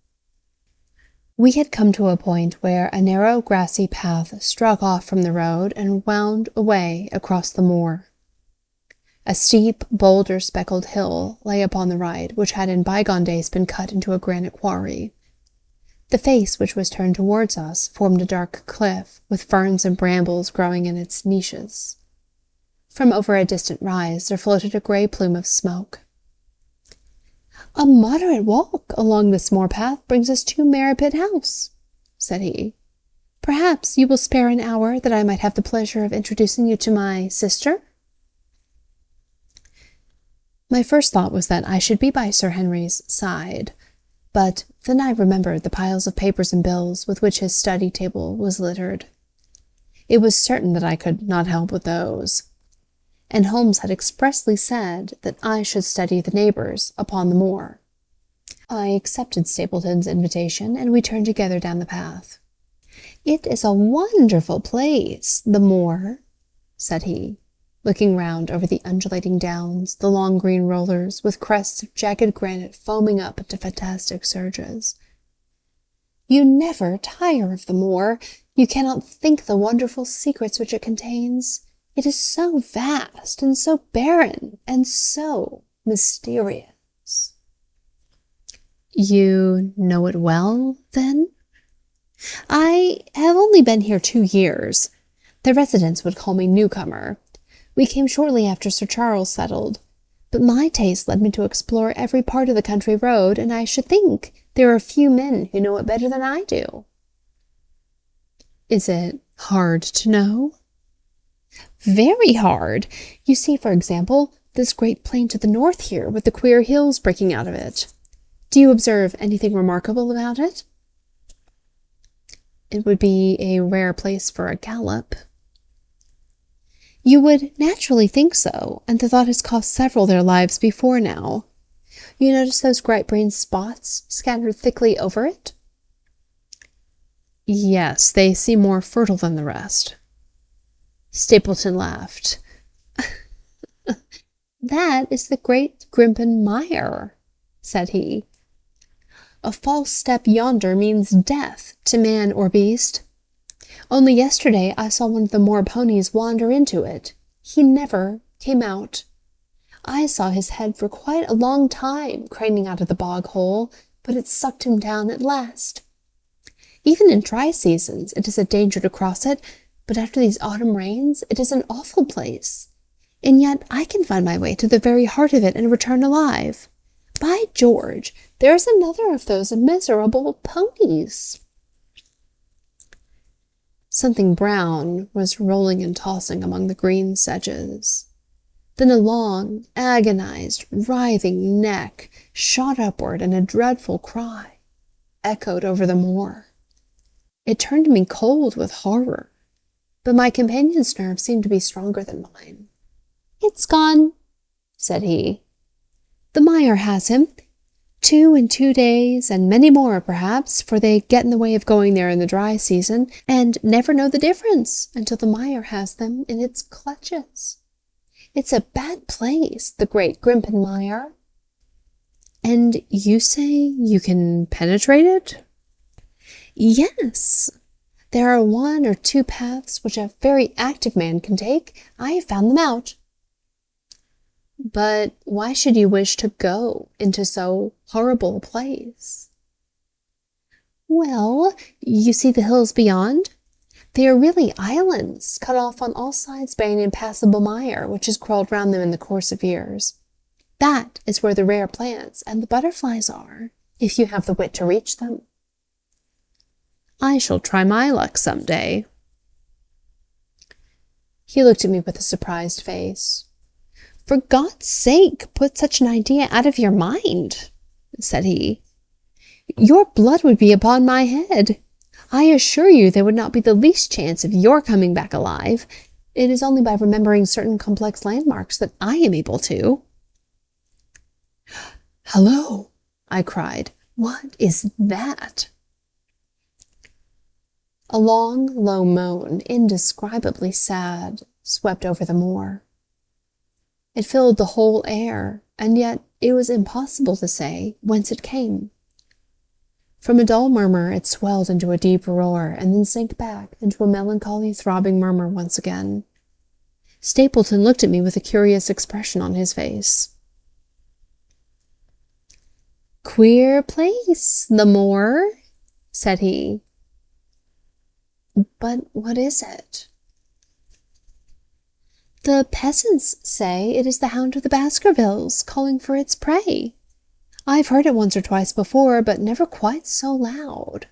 We had come to a point where a narrow grassy path struck off from the road and wound away across the moor. A steep, boulder-speckled hill lay upon the right, which had in bygone days been cut into a granite quarry. The face which was turned towards us formed a dark cliff, with ferns and brambles growing in its niches. From over a distant rise there floated a grey plume of smoke. A moderate walk along this moor path brings us to Merripit House, said he. Perhaps you will spare an hour that I might have the pleasure of introducing you to my sister? My first thought was that I should be by Sir Henry's side, but then I remembered the piles of papers and bills with which his study table was littered. It was certain that I could not help with those, and Holmes had expressly said that I should study the neighbours upon the moor. I accepted Stapleton's invitation, and we turned together down the path. It is a wonderful place, the moor, said he, looking round over the undulating downs, the long green rollers, with crests of jagged granite foaming up into fantastic surges. You never tire of the moor. You cannot think the wonderful secrets which it contains. It is so vast and so barren and so mysterious. You know it well, then? I have only been here 2 years. The residents would call me newcomer. We came shortly after Sir Charles settled, but my taste led me to explore every part of the country road, and I should think there are few men who know it better than I do. Is it hard to know? Very hard. You see, for example, this great plain to the north here, with the queer hills breaking out of it. Do you observe anything remarkable about it? It would be a rare place for a gallop. You would naturally think so, and the thought has cost several their lives before now. You notice those bright-brained spots scattered thickly over it? Yes, they seem more fertile than the rest. Stapleton laughed. That is the great Grimpen Mire, said he. A false step yonder means death to man or beast. Only yesterday I saw one of the moor ponies wander into it. He never came out. I saw his head for quite a long time craning out of the bog hole, but it sucked him down at last. Even in dry seasons it is a danger to cross it, but after these autumn rains it is an awful place. And yet I can find my way to the very heart of it and return alive. By George, there is another of those miserable ponies. Something brown was rolling and tossing among the green sedges. Then a long, agonized, writhing neck shot upward, and a dreadful cry echoed over the moor. It turned me cold with horror, but my companion's nerve seemed to be stronger than mine. "It's gone," said he. "The mire has him. 2 in 2 days, and many more, perhaps, for they get in the way of going there in the dry season, and never know the difference until the mire has them in its clutches. It's a bad place, the great Grimpen Mire." "And you say you can penetrate it?" "Yes. There are 1 or 2 paths which a very active man can take. I have found them out. But why should you wish to go into so horrible a place? Well, you see the hills beyond? They are really islands, cut off on all sides by an impassable mire which has crawled round them in the course of years. That is where the rare plants and the butterflies are, if you have the wit to reach them. I shall try my luck some day. He looked at me with a surprised face. For God's sake, put such an idea out of your mind, said he. Your blood would be upon my head. I assure you there would not be the least chance of your coming back alive. It is only by remembering certain complex landmarks that I am able to. Hello, I cried. What is that? A long, low moan, indescribably sad, swept over the moor. It filled the whole air, and yet it was impossible to say whence it came. From a dull murmur it swelled into a deep roar, and then sank back into a melancholy throbbing murmur once again. Stapleton looked at me with a curious expression on his face. "Queer place, the moor," said he. "But what is it?" "The peasants say it is the hound of the Baskervilles calling for its prey. I've heard it once or twice before, but never quite so loud."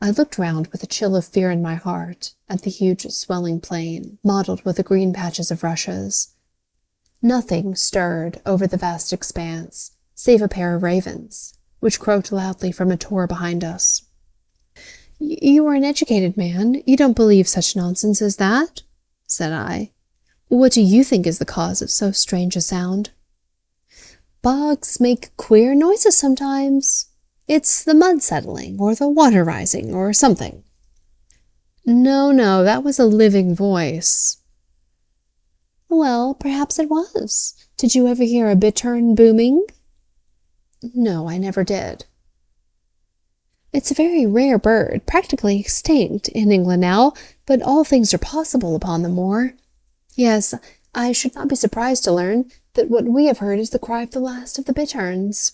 I looked round with a chill of fear in my heart at the huge swelling plain, mottled with the green patches of rushes. Nothing stirred over the vast expanse, save a pair of ravens, which croaked loudly from a tor behind us. "You are an educated man. You don't believe such nonsense as that?" said I. "What do you think is the cause of so strange a sound?" "Bogs make queer noises sometimes. It's the mud settling, or the water rising, or something." No, that was a living voice." "Well, perhaps it was. Did you ever hear a bittern booming?" "No, I never did." "It's a very rare bird, practically extinct in England now, but all things are possible upon the moor. Yes, I should not be surprised to learn that what we have heard is the cry of the last of the bitterns."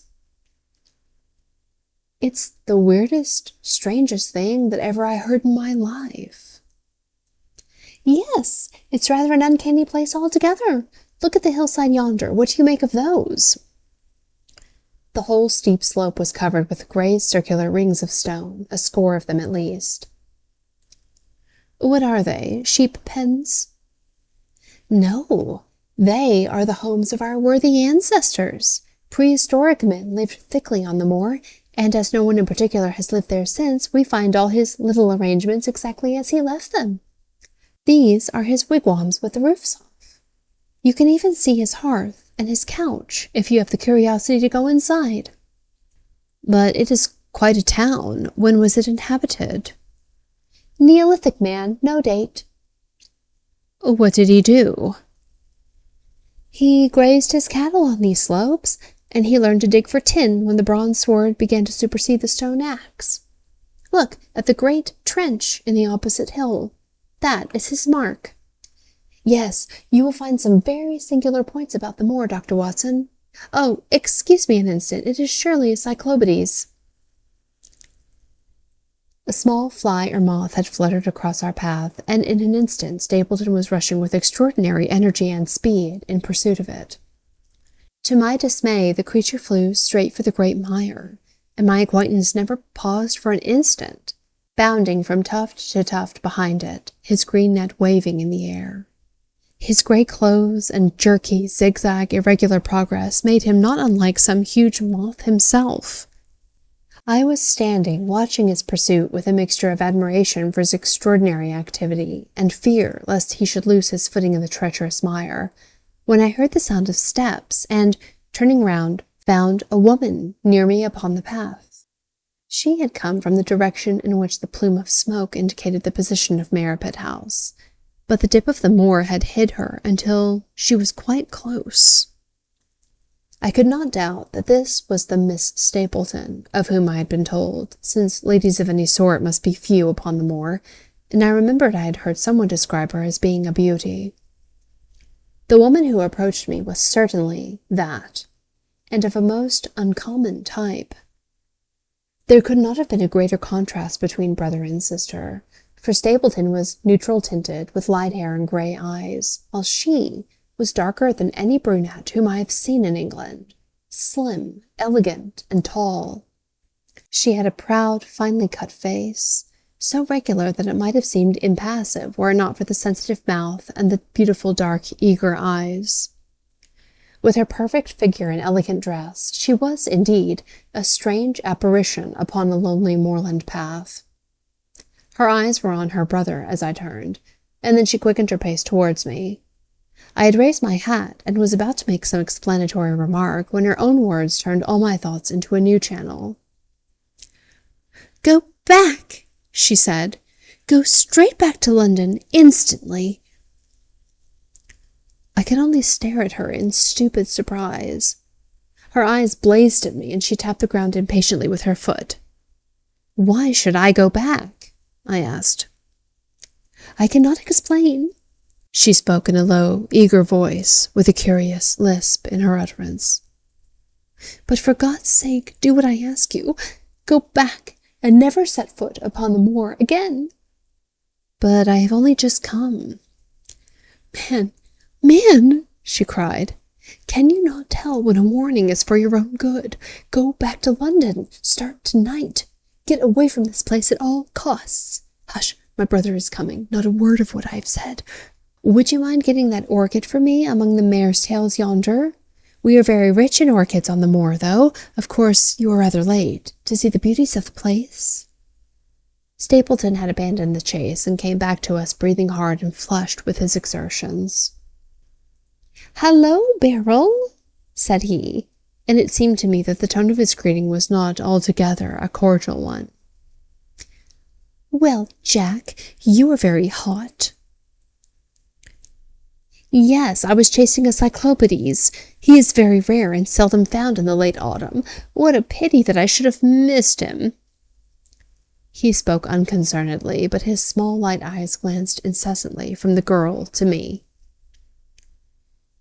"It's the weirdest, strangest thing that ever I heard in my life." "Yes, it's rather an uncanny place altogether. Look at the hillside yonder. What do you make of those?" The whole steep slope was covered with grey circular rings of stone, a score of them at least. "What are they? Sheep pens?" "No, they are the homes of our worthy ancestors. Prehistoric men lived thickly on the moor, and as no one in particular has lived there since, we find all his little arrangements exactly as he left them. These are his wigwams with the roofs off. You can even see his hearth and his couch, if you have the curiosity to go inside." "But it is quite a town. When was it inhabited?" "Neolithic man, no date." "What did he do?" "He grazed his cattle on these slopes, and he learned to dig for tin when the bronze sword began to supersede the stone axe. Look at the great trench in the opposite hill. That is his mark. Yes, you will find some very singular points about the moor, Dr. Watson. Oh, excuse me an instant, it is surely a cyclopides." A small fly or moth had fluttered across our path, and in an instant Stapleton was rushing with extraordinary energy and speed in pursuit of it. To my dismay, the creature flew straight for the great mire, and my acquaintance never paused for an instant, bounding from tuft to tuft behind it, his green net waving in the air. His grey clothes and jerky, zigzag, irregular progress made him not unlike some huge moth himself. I was standing, watching his pursuit with a mixture of admiration for his extraordinary activity and fear lest he should lose his footing in the treacherous mire, when I heard the sound of steps and, turning round, found a woman near me upon the path. She had come from the direction in which the plume of smoke indicated the position of Merripit House, but the dip of the moor had hid her until she was quite close. I could not doubt that this was the Miss Stapleton of whom I had been told, since ladies of any sort must be few upon the moor, and I remembered I had heard someone describe her as being a beauty. The woman who approached me was certainly that, and of a most uncommon type. There could not have been a greater contrast between brother and sister, for Stapleton was neutral-tinted, with light hair and grey eyes, while she was darker than any brunette whom I have seen in England, slim, elegant, and tall. She had a proud, finely cut face, so regular that it might have seemed impassive were it not for the sensitive mouth and the beautiful dark, eager eyes. With her perfect figure and elegant dress, she was, indeed, a strange apparition upon the lonely moorland path. Her eyes were on her brother as I turned, and then she quickened her pace towards me. I had raised my hat and was about to make some explanatory remark when her own words turned all my thoughts into a new channel. "Go back," she said. "Go straight back to London, instantly." I could only stare at her in stupid surprise. Her eyes blazed at me, and she tapped the ground impatiently with her foot. "Why should I go back?" I asked. "I cannot explain." She spoke in a low, eager voice, with a curious lisp in her utterance. "But for God's sake, do what I ask you. Go back, and never set foot upon the moor again." "But I have only just come." Man, she cried, "can you not tell when a warning is for your own good? Go back to London. Start tonight. Get away from this place at all costs. Hush, my brother is coming. Not a word of what I have said. Would you mind getting that orchid for me among the mare's tails yonder? We are very rich in orchids on the moor, though. Of course, you are rather late. To see the beauties of the place?" Stapleton had abandoned the chase and came back to us breathing hard and flushed with his exertions. "Hallo, Beryl," said he, and it seemed to me that the tone of his greeting was not altogether a cordial one. "Well, Jack, you are very hot." "Yes, I was chasing a cyclopides. He is very rare and seldom found in the late autumn. What a pity that I should have missed him." He spoke unconcernedly, but his small light eyes glanced incessantly from the girl to me.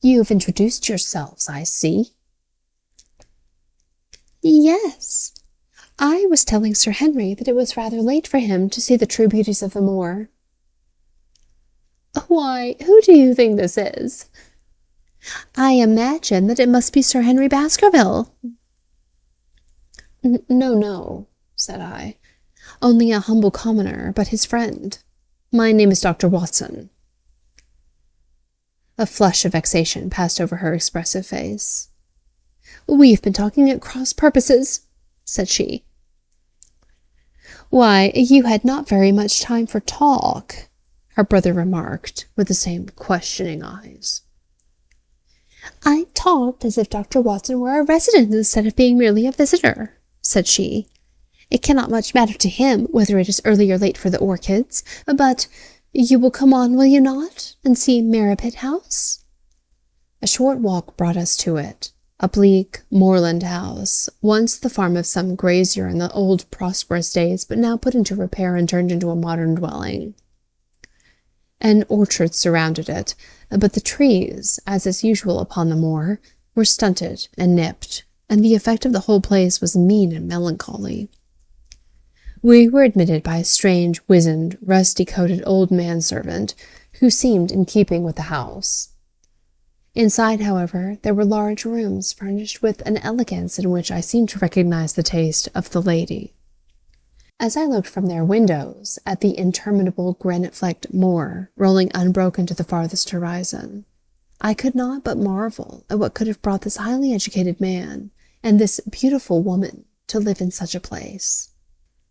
"You have introduced yourselves, I see." "Yes. I was telling Sir Henry that it was rather late for him to see the true beauties of the moor." "Why, who do you think this is?" "I imagine that it must be Sir Henry Baskerville." No, said I. "Only a humble commoner, but his friend. My name is Dr. Watson." A flush of vexation passed over her expressive face. "We've been talking at cross purposes," said she. "Why, you had not very much time for talk," her brother remarked, with the same questioning eyes. "I talked as if Dr. Watson were a resident instead of being merely a visitor," said she. "It cannot much matter to him whether it is early or late for the orchids, but you will come on, will you not, and see Merripit House?" A short walk brought us to it, a bleak moorland house, once the farm of some grazier in the old prosperous days, but now put into repair and turned into a modern dwelling. An orchard surrounded it, but the trees, as is usual upon the moor, were stunted and nipped, and the effect of the whole place was mean and melancholy. We were admitted by a strange, wizened, rusty-coated old manservant, who seemed in keeping with the house. Inside, however, there were large rooms furnished with an elegance in which I seemed to recognize the taste of the lady. As I looked from their windows at the interminable granite-flecked moor rolling unbroken to the farthest horizon, I could not but marvel at what could have brought this highly educated man and this beautiful woman to live in such a place.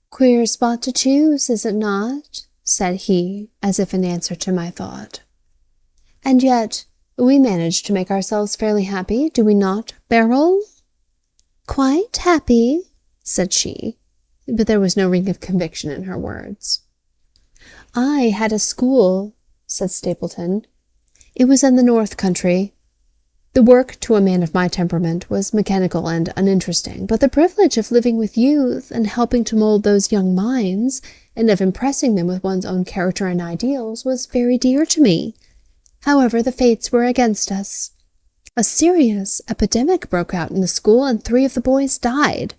"Queer spot to choose, is it not?" said he, as if in answer to my thought. "And yet we manage to make ourselves fairly happy, do we not, Beryl?" "Quite happy," said she, but there was no ring of conviction in her words. "I had a school," said Stapleton. "It was in the north country." The work, to a man of my temperament, was mechanical and uninteresting, but the privilege of living with youth and helping to mold those young minds, and of impressing them with one's own character and ideals, was very dear to me. However, the fates were against us. A serious epidemic broke out in the school, and 3 of the boys died.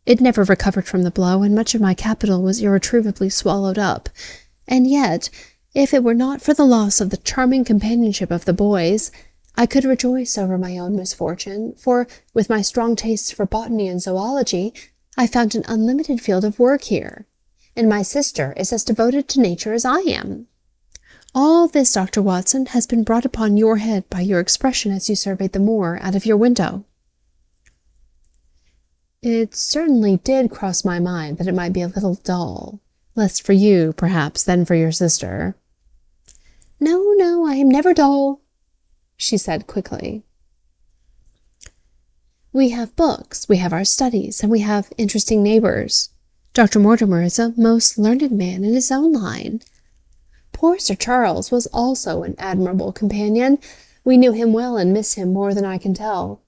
It never recovered from the blow, and much of my capital was irretrievably swallowed up. And yet, if it were not for the loss of the charming companionship of the boys, I could rejoice over my own misfortune, for, with my strong tastes for botany and zoology, I found an unlimited field of work here, and my sister is as devoted to nature as I am. All this, Dr. Watson, has been brought upon your head by your expression as you surveyed the moor out of your window. It certainly did cross my mind that it might be a little dull, less for you, perhaps, than for your sister. No, I am never dull, she said quickly. We have books, we have our studies, and we have interesting neighbors. Dr. Mortimer is a most learned man in his own line. Poor Sir Charles was also an admirable companion. We knew him well and miss him more than I can tell.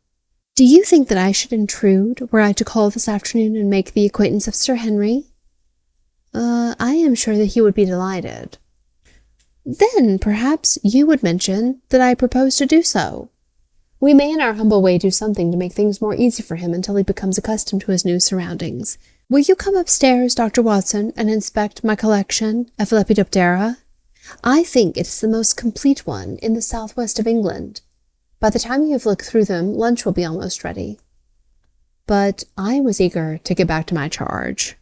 Do you think that I should intrude were I to call this afternoon and make the acquaintance of Sir Henry? I am sure that he would be delighted. Then, perhaps, you would mention that I propose to do so. We may in our humble way do something to make things more easy for him until he becomes accustomed to his new surroundings. Will you come upstairs, Dr. Watson, and inspect my collection of Lepidoptera? I think it is the most complete one in the southwest of England. By the time you have looked through them, lunch will be almost ready. But I was eager to get back to my charge.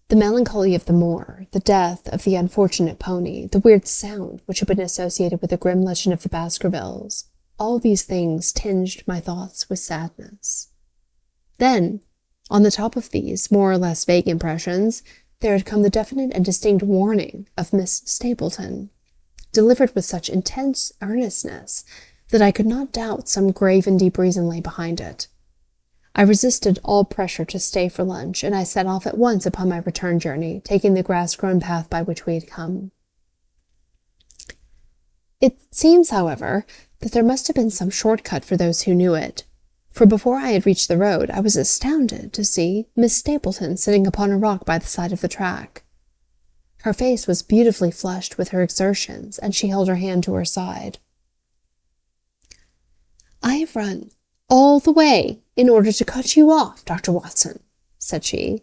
The melancholy of the moor, the death of the unfortunate pony, the weird sound which had been associated with the grim legend of the Baskervilles, all these things tinged my thoughts with sadness. Then, on the top of these more or less vague impressions, there had come the definite and distinct warning of Miss Stapleton, delivered with such intense earnestness that I could not doubt some grave and deep reason lay behind it. I resisted all pressure to stay for lunch, and I set off at once upon my return journey, taking the grass-grown path by which we had come. It seems, however, that there must have been some short-cut for those who knew it, for before I had reached the road, I was astounded to see Miss Stapleton sitting upon a rock by the side of the track. Her face was beautifully flushed with her exertions, and she held her hand to her side. I have run all the way in order to cut you off, Dr. Watson, said she.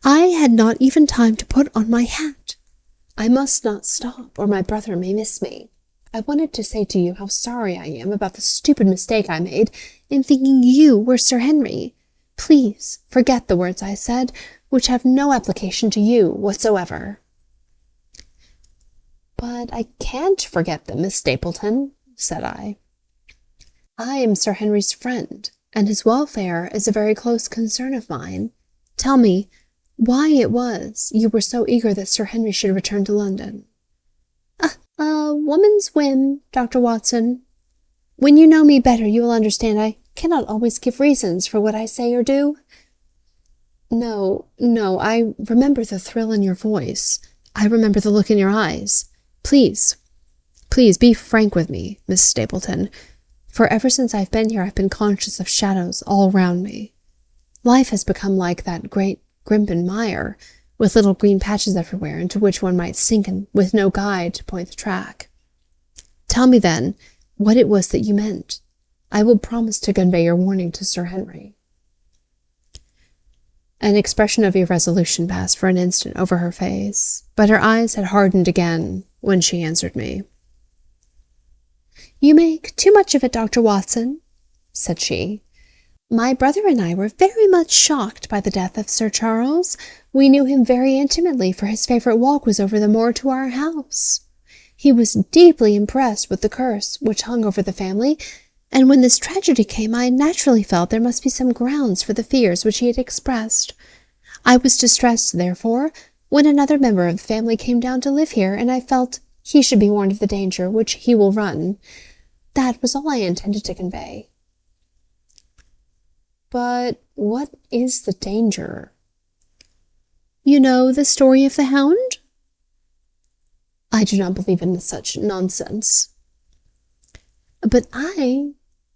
I had not even time to put on my hat. I must not stop, or my brother may miss me. I wanted to say to you how sorry I am about the stupid mistake I made in thinking you were Sir Henry. Please forget the words I said, which have no application to you whatsoever. But I can't forget them, Miss Stapleton, said I. I am Sir Henry's friend, and his welfare is a very close concern of mine. Tell me why it was you were so eager that Sir Henry should return to London. A woman's whim, Dr. Watson. When you know me better, you will understand I cannot always give reasons for what I say or do. No, I remember the thrill in your voice. I remember the look in your eyes. Please be frank with me, Miss Stapleton, for ever since I've been here I've been conscious of shadows all round me. Life has become like that great Grimpen mire, with little green patches everywhere into which one might sink and with no guide to point the track. Tell me, then, what it was that you meant. I will promise to convey your warning to Sir Henry. An expression of irresolution passed for an instant over her face, but her eyes had hardened again when she answered me. You make too much of it, Dr. Watson, said she. My brother and I were very much shocked by the death of Sir Charles. We knew him very intimately, for his favorite walk was over the moor to our house. He was deeply impressed with the curse which hung over the family, and when this tragedy came, I naturally felt there must be some grounds for the fears which he had expressed. I was distressed, therefore, when another member of the family came down to live here, and I felt he should be warned of the danger which he will run. That was all I intended to convey. But what is the danger? You know the story of the Hound? I do not believe in such nonsense. But I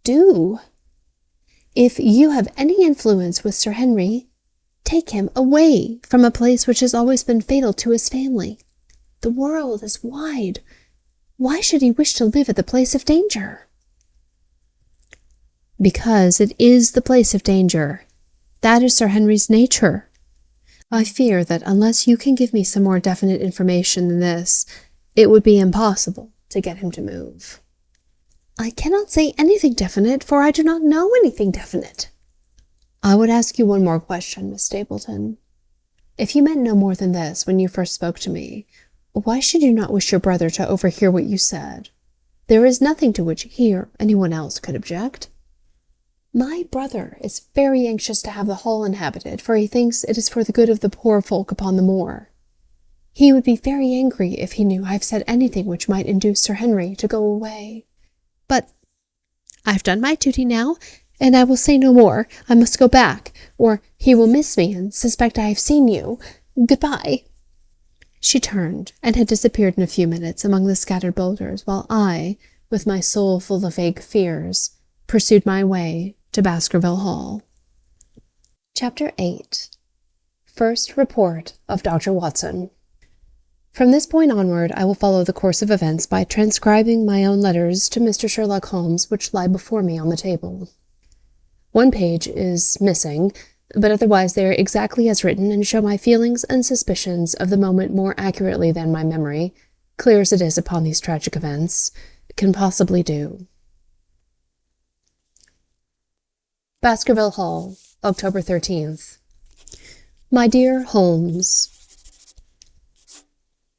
do. If you have any influence with Sir Henry, take him away from a place which has always been fatal to his family. The world is wide. Why should he wish to live at the place of danger? Because it is the place of danger. That is Sir Henry's nature. I fear that unless you can give me some more definite information than this, it would be impossible to get him to move. I cannot say anything definite, for I do not know anything definite. I would ask you one more question, Miss Stapleton. If you meant no more than this when you first spoke to me, why should you not wish your brother to overhear what you said? There is nothing to which he or anyone else could object. My brother is very anxious to have the hall inhabited, for he thinks it is for the good of the poor folk upon the moor. He would be very angry if he knew I have said anything which might induce Sir Henry to go away. But I've done my duty now, and I will say no more. I must go back, or he will miss me and suspect I have seen you. Goodbye." She turned and had disappeared in a few minutes among the scattered boulders, while I, with my soul full of vague fears, pursued my way to Baskerville Hall. Chapter 8. First Report of Dr. Watson. From this point onward, I will follow the course of events by transcribing my own letters to Mr. Sherlock Holmes, which lie before me on the table. One page is missing, but otherwise they are exactly as written and show my feelings and suspicions of the moment more accurately than my memory, clear as it is upon these tragic events, can possibly do. Baskerville Hall, October 13th. My dear Holmes,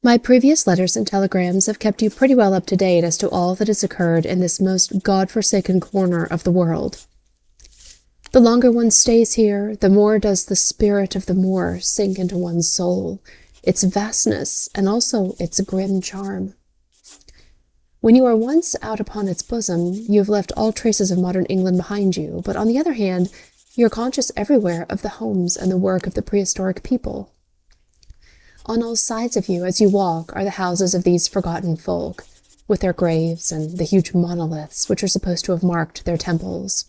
my previous letters and telegrams have kept you pretty well up to date as to all that has occurred in this most God-forsaken corner of the world. The longer one stays here, the more does the spirit of the moor sink into one's soul, its vastness, and also its grim charm. When you are once out upon its bosom, you have left all traces of modern England behind you, but on the other hand, you are conscious everywhere of the homes and the work of the prehistoric people. On all sides of you, as you walk, are the houses of these forgotten folk, with their graves and the huge monoliths which are supposed to have marked their temples.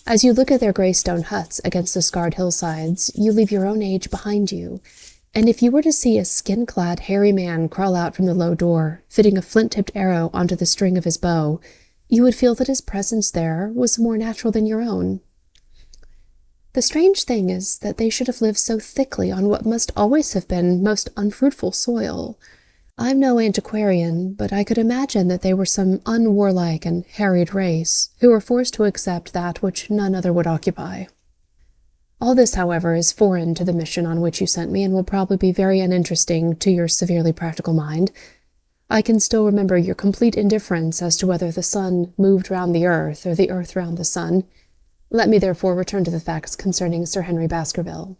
As you look at their grey stone huts against the scarred hillsides, you leave your own age behind you, and if you were to see a skin-clad, hairy man crawl out from the low door, fitting a flint-tipped arrow onto the string of his bow, you would feel that his presence there was more natural than your own. The strange thing is that they should have lived so thickly on what must always have been most unfruitful soil. I'm no antiquarian, but I could imagine that they were some unwarlike and harried race, who were forced to accept that which none other would occupy. All this, however, is foreign to the mission on which you sent me, and will probably be very uninteresting to your severely practical mind. I can still remember your complete indifference as to whether the sun moved round the earth, or the earth round the sun. Let me therefore return to the facts concerning Sir Henry Baskerville.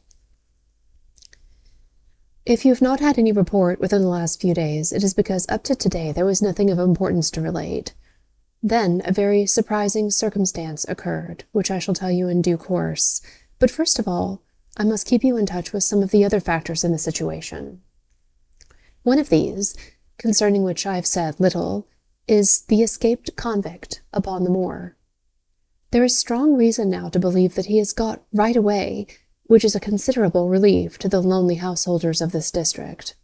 If you have not had any report within the last few days, it is because up to today there was nothing of importance to relate. Then a very surprising circumstance occurred, which I shall tell you in due course. But first of all, I must keep you in touch with some of the other factors in the situation. One of these, concerning which I have said little, is the escaped convict upon the moor. There is strong reason now to believe that he has got right away, which is a considerable relief to the lonely householders of this district.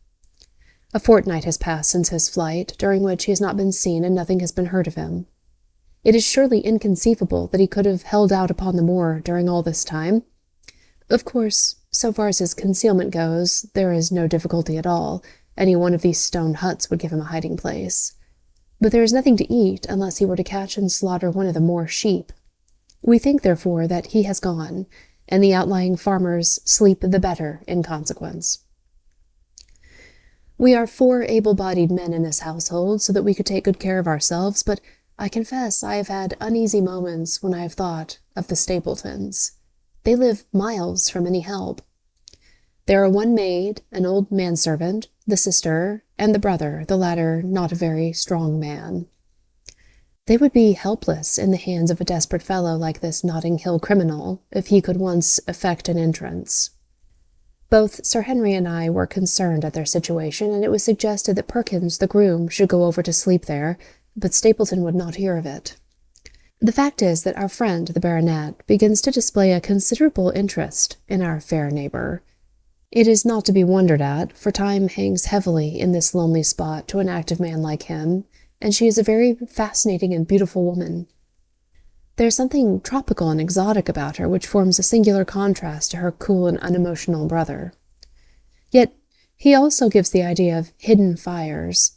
A fortnight has passed since his flight, during which he has not been seen and nothing has been heard of him. It is surely inconceivable that he could have held out upon the moor during all this time. Of course, so far as his concealment goes, there is no difficulty at all. Any one of these stone huts would give him a hiding place. But there is nothing to eat unless he were to catch and slaughter one of the moor sheep. We think, therefore, that he has gone, and the outlying farmers sleep the better in consequence. We are 4 able-bodied men in this household, so that we could take good care of ourselves, but I confess I have had uneasy moments when I have thought of the Stapletons. They live miles from any help. There are 1 maid, an old manservant, the sister, and the brother, the latter not a very strong man. They would be helpless in the hands of a desperate fellow like this Notting Hill criminal, if he could once effect an entrance. Both Sir Henry and I were concerned at their situation, and it was suggested that Perkins, the groom, should go over to sleep there, but Stapleton would not hear of it. The fact is that our friend, the baronet, begins to display a considerable interest in our fair neighbour. It is not to be wondered at, for time hangs heavily in this lonely spot to an active man like him, and she is a very fascinating and beautiful woman. There is something tropical and exotic about her which forms a singular contrast to her cool and unemotional brother. Yet he also gives the idea of hidden fires.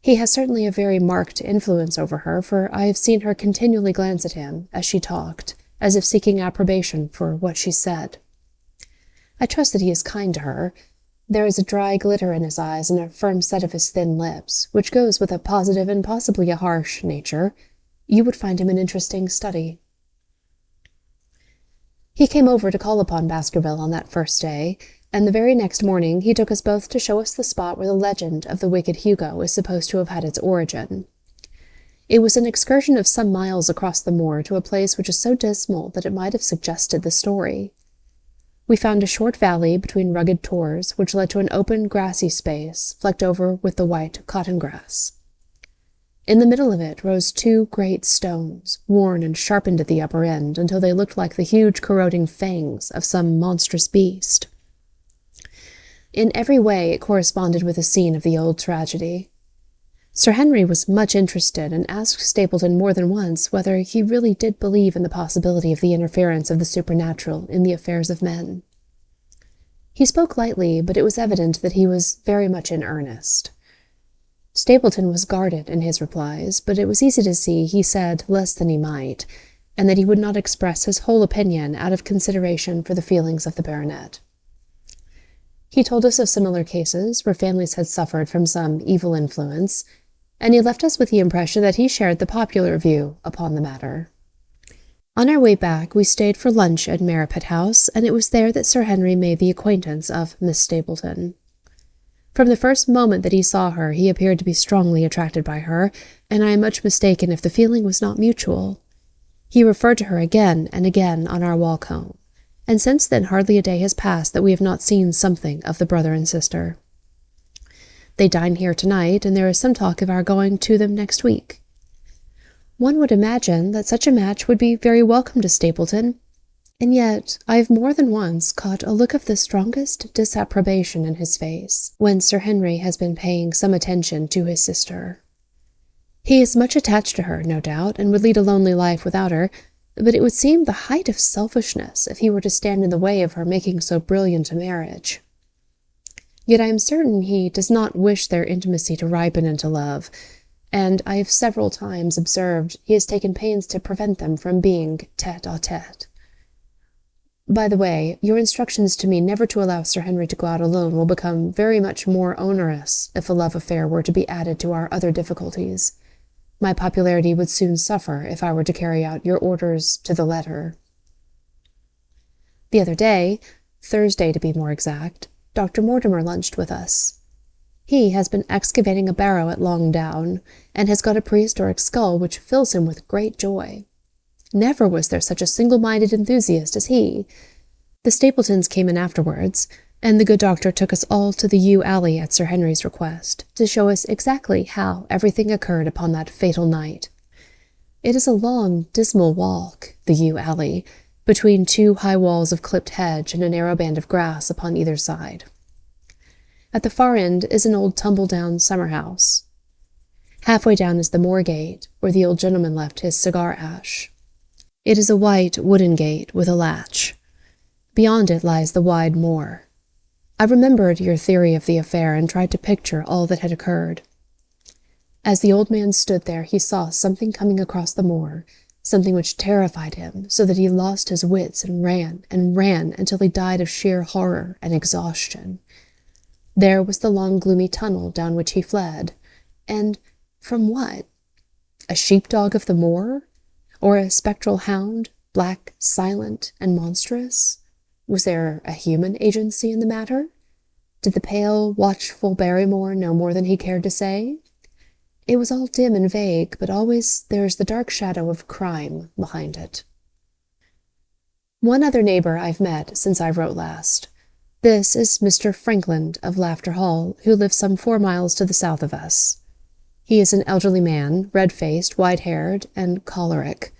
He has certainly a very marked influence over her, for I have seen her continually glance at him as she talked, as if seeking approbation for what she said. I trust that he is kind to her. There is a dry glitter in his eyes and a firm set of his thin lips, which goes with a positive and possibly a harsh nature. You would find him an interesting study. He came over to call upon Baskerville on that first day, and the very next morning he took us both to show us the spot where the legend of the wicked Hugo is supposed to have had its origin. It was an excursion of some miles across the moor to a place which is so dismal that it might have suggested the story. We found a short valley between rugged tors, which led to an open, grassy space, flecked over with the white cotton grass. In the middle of it rose two great stones, worn and sharpened at the upper end until they looked like the huge corroding fangs of some monstrous beast. In every way it corresponded with the scene of the old tragedy. Sir Henry was much interested and asked Stapleton more than once whether he really did believe in the possibility of the interference of the supernatural in the affairs of men. He spoke lightly, but it was evident that he was very much in earnest. Stapleton was guarded in his replies, but it was easy to see he said less than he might, and that he would not express his whole opinion out of consideration for the feelings of the baronet. He told us of similar cases where families had suffered from some evil influence, and he left us with the impression that he shared the popular view upon the matter. On our way back, we stayed for lunch at Merripit House, and it was there that Sir Henry made the acquaintance of Miss Stapleton. From the first moment that he saw her, he appeared to be strongly attracted by her, and I am much mistaken if the feeling was not mutual. He referred to her again and again on our walk home, and since then hardly a day has passed that we have not seen something of the brother and sister. They dine here tonight, and there is some talk of our going to them next week. One would imagine that such a match would be very welcome to Stapleton, and yet I have more than once caught a look of the strongest disapprobation in his face when Sir Henry has been paying some attention to his sister. He is much attached to her, no doubt, and would lead a lonely life without her, but it would seem the height of selfishness if he were to stand in the way of her making so brilliant a marriage. Yet I am certain he does not wish their intimacy to ripen into love, and I have several times observed he has taken pains to prevent them from being tête-à-tête. By the way, your instructions to me never to allow Sir Henry to go out alone will become very much more onerous if a love affair were to be added to our other difficulties. My popularity would soon suffer if I were to carry out your orders to the letter. The other day, Thursday to be more exact, Dr. Mortimer lunched with us. He has been excavating a barrow at Long Down, and has got a prehistoric skull which fills him with great joy. Never was there such a single-minded enthusiast as he. The Stapletons came in afterwards, and the good doctor took us all to the yew alley at Sir Henry's request, to show us exactly how everything occurred upon that fatal night. It is a long, dismal walk, the yew alley, between two high walls of clipped hedge and a narrow band of grass upon either side. At the far end is an old tumble-down summer-house. Halfway down is the moor gate, where the old gentleman left his cigar-ash. It is a white wooden gate with a latch. Beyond it lies the wide moor. I remembered your theory of the affair and tried to picture all that had occurred. As the old man stood there, he saw something coming across the moor, something which terrified him, so that he lost his wits and ran until he died of sheer horror and exhaustion. There was the long gloomy tunnel down which he fled, and from what? A sheepdog of the moor? Or a spectral hound, black, silent, and monstrous? Was there a human agency in the matter? Did the pale, watchful Barrymore know more than he cared to say? It was all dim and vague, but always there is the dark shadow of crime behind it. One other neighbor I've met since I wrote last. This is Mr. Frankland of Laughter Hall, who lives some 4 miles to the south of us. He is an elderly man, red-faced, white-haired, and choleric.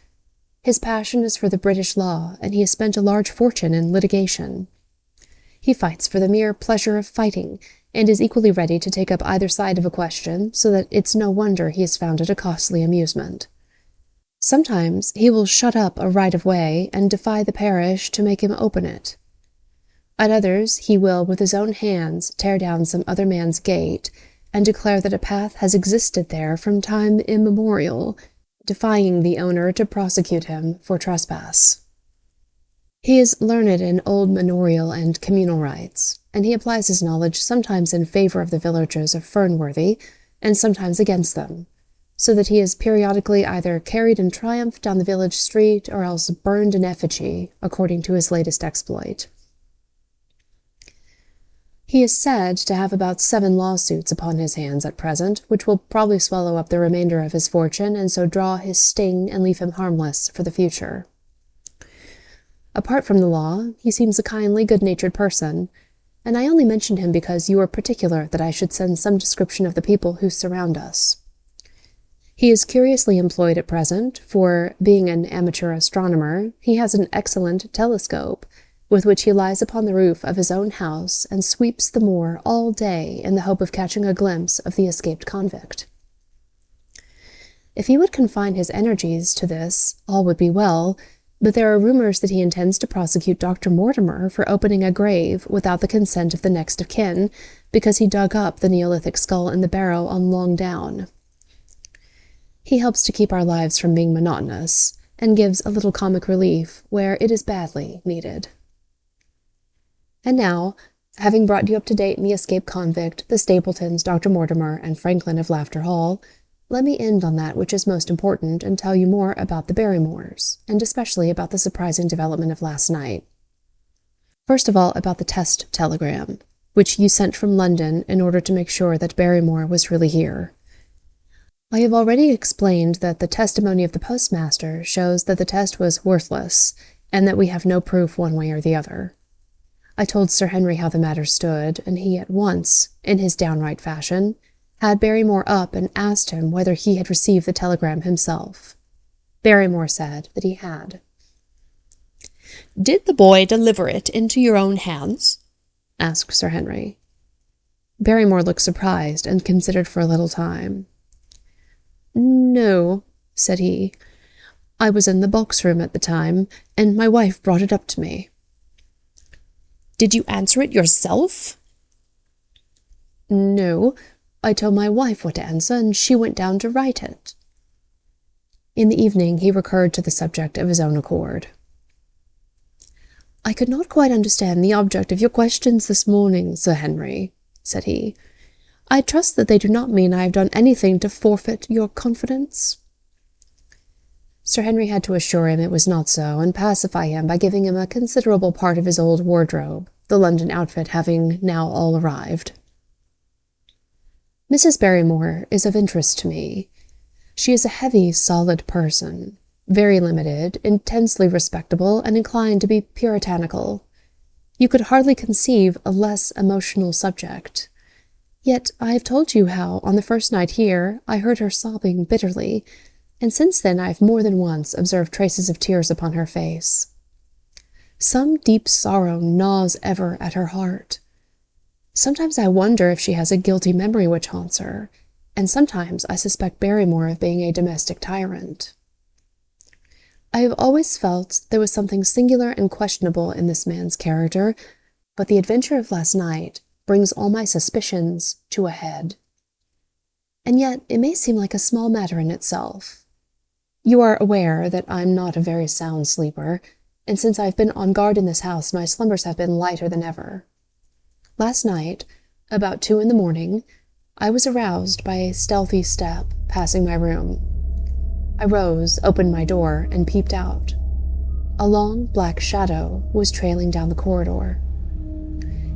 His passion is for the British law, and he has spent a large fortune in litigation. He fights for the mere pleasure of fighting, and is equally ready to take up either side of a question, so that it's no wonder he has found it a costly amusement. Sometimes he will shut up a right-of-way and defy the parish to make him open it. At others he will, with his own hands, tear down some other man's gate, and declare that a path has existed there from time immemorial, defying the owner to prosecute him for trespass. He is learned in old manorial and communal rights, and he applies his knowledge sometimes in favor of the villagers of Fernworthy, and sometimes against them, so that he is periodically either carried in triumph down the village street or else burned in effigy, according to his latest exploit. He is said to have about 7 lawsuits upon his hands at present, which will probably swallow up the remainder of his fortune, and so draw his sting and leave him harmless for the future. Apart from the law, he seems a kindly, good-natured person, and I only mention him because you were particular that I should send some description of the people who surround us. He is curiously employed at present, for, being an amateur astronomer, he has an excellent telescope, with which he lies upon the roof of his own house and sweeps the moor all day in the hope of catching a glimpse of the escaped convict. If he would confine his energies to this, all would be well, but there are rumors that he intends to prosecute Dr. Mortimer for opening a grave without the consent of the next of kin, because he dug up the Neolithic skull in the barrow on Long Down. He helps to keep our lives from being monotonous, and gives a little comic relief where it is badly needed. And now, having brought you up to date in the escaped convict, the Stapletons, Dr. Mortimer, and Franklin of Laughter Hall, let me end on that which is most important and tell you more about the Barrymores, and especially about the surprising development of last night. First of all, about the test telegram, which you sent from London in order to make sure that Barrymore was really here. I have already explained that the testimony of the postmaster shows that the test was worthless, and that we have no proof one way or the other. I told Sir Henry how the matter stood, and he at once, in his downright fashion, had Barrymore up and asked him whether he had received the telegram himself. Barrymore said that he had. "Did the boy deliver it into your own hands?" asked Sir Henry. Barrymore looked surprised and considered for a little time. "No," said he. "I was in the box-room at the time, and my wife brought it up to me." "Did you answer it yourself?" "No. I told my wife what to answer, and she went down to write it." In the evening he recurred to the subject of his own accord. "I could not quite understand the object of your questions this morning, Sir Henry," said he. "I trust that they do not mean I have done anything to forfeit your confidence?" Sir Henry had to assure him it was not so, and pacify him by giving him a considerable part of his old wardrobe, the London outfit having now all arrived. Mrs. Barrymore is of interest to me. She is a heavy, solid person, very limited, intensely respectable, and inclined to be puritanical. You could hardly conceive a less emotional subject. Yet I have told you how, on the first night here, I heard her sobbing bitterly, and since then I have more than once observed traces of tears upon her face. Some deep sorrow gnaws ever at her heart. Sometimes I wonder if she has a guilty memory which haunts her, and sometimes I suspect Barrymore of being a domestic tyrant. I have always felt there was something singular and questionable in this man's character, but the adventure of last night brings all my suspicions to a head. And yet it may seem like a small matter in itself. You are aware that I'm not a very sound sleeper, and since I've been on guard in this house, my slumbers have been lighter than ever. Last night, about 2 a.m, I was aroused by a stealthy step passing my room. I rose, opened my door, and peeped out. A long black shadow was trailing down the corridor.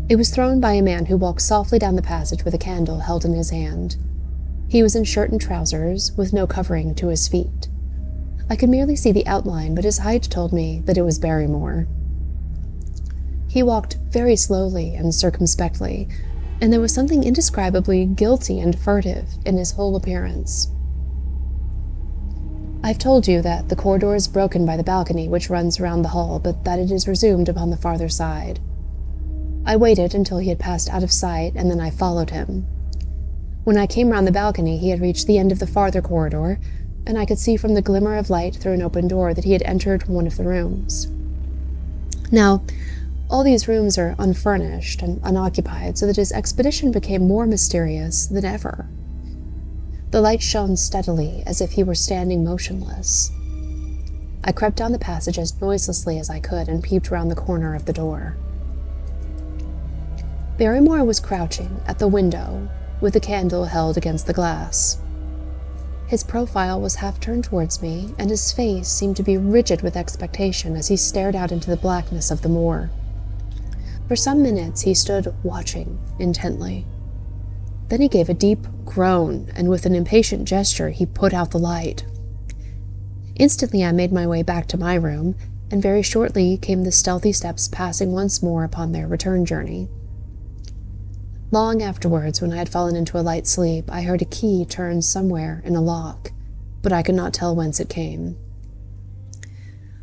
It was thrown by a man who walked softly down the passage with a candle held in his hand. He was in shirt and trousers, with no covering to his feet. I could merely see the outline, but his height told me that it was Barrymore. He walked very slowly and circumspectly, and there was something indescribably guilty and furtive in his whole appearance. I've told you that the corridor is broken by the balcony which runs around the hall, but that it is resumed upon the farther side. I waited until he had passed out of sight, and then I followed him. When I came round the balcony, he had reached the end of the farther corridor, and I could see from the glimmer of light through an open door that he had entered one of the rooms. Now, all these rooms are unfurnished and unoccupied, so that his expedition became more mysterious than ever. The light shone steadily, as if he were standing motionless. I crept down the passage as noiselessly as I could and peeped round the corner of the door. Barrymore was crouching at the window, with the candle held against the glass. His profile was half turned towards me, and his face seemed to be rigid with expectation as he stared out into the blackness of the moor. For some minutes he stood watching intently. Then he gave a deep groan, and with an impatient gesture he put out the light. Instantly I made my way back to my room, and very shortly came the stealthy steps passing once more upon their return journey. Long afterwards, when I had fallen into a light sleep, I heard a key turn somewhere in a lock, but I could not tell whence it came.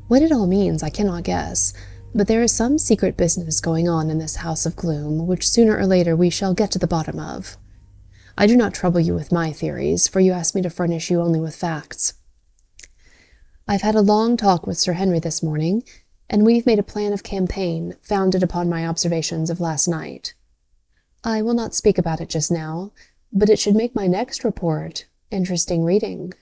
What it all means I cannot guess, but there is some secret business going on in this house of gloom, which sooner or later we shall get to the bottom of. I do not trouble you with my theories, for you asked me to furnish you only with facts. I've had a long talk with Sir Henry this morning, and we've made a plan of campaign founded upon my observations of last night. I will not speak about it just now, but it should make my next report interesting reading.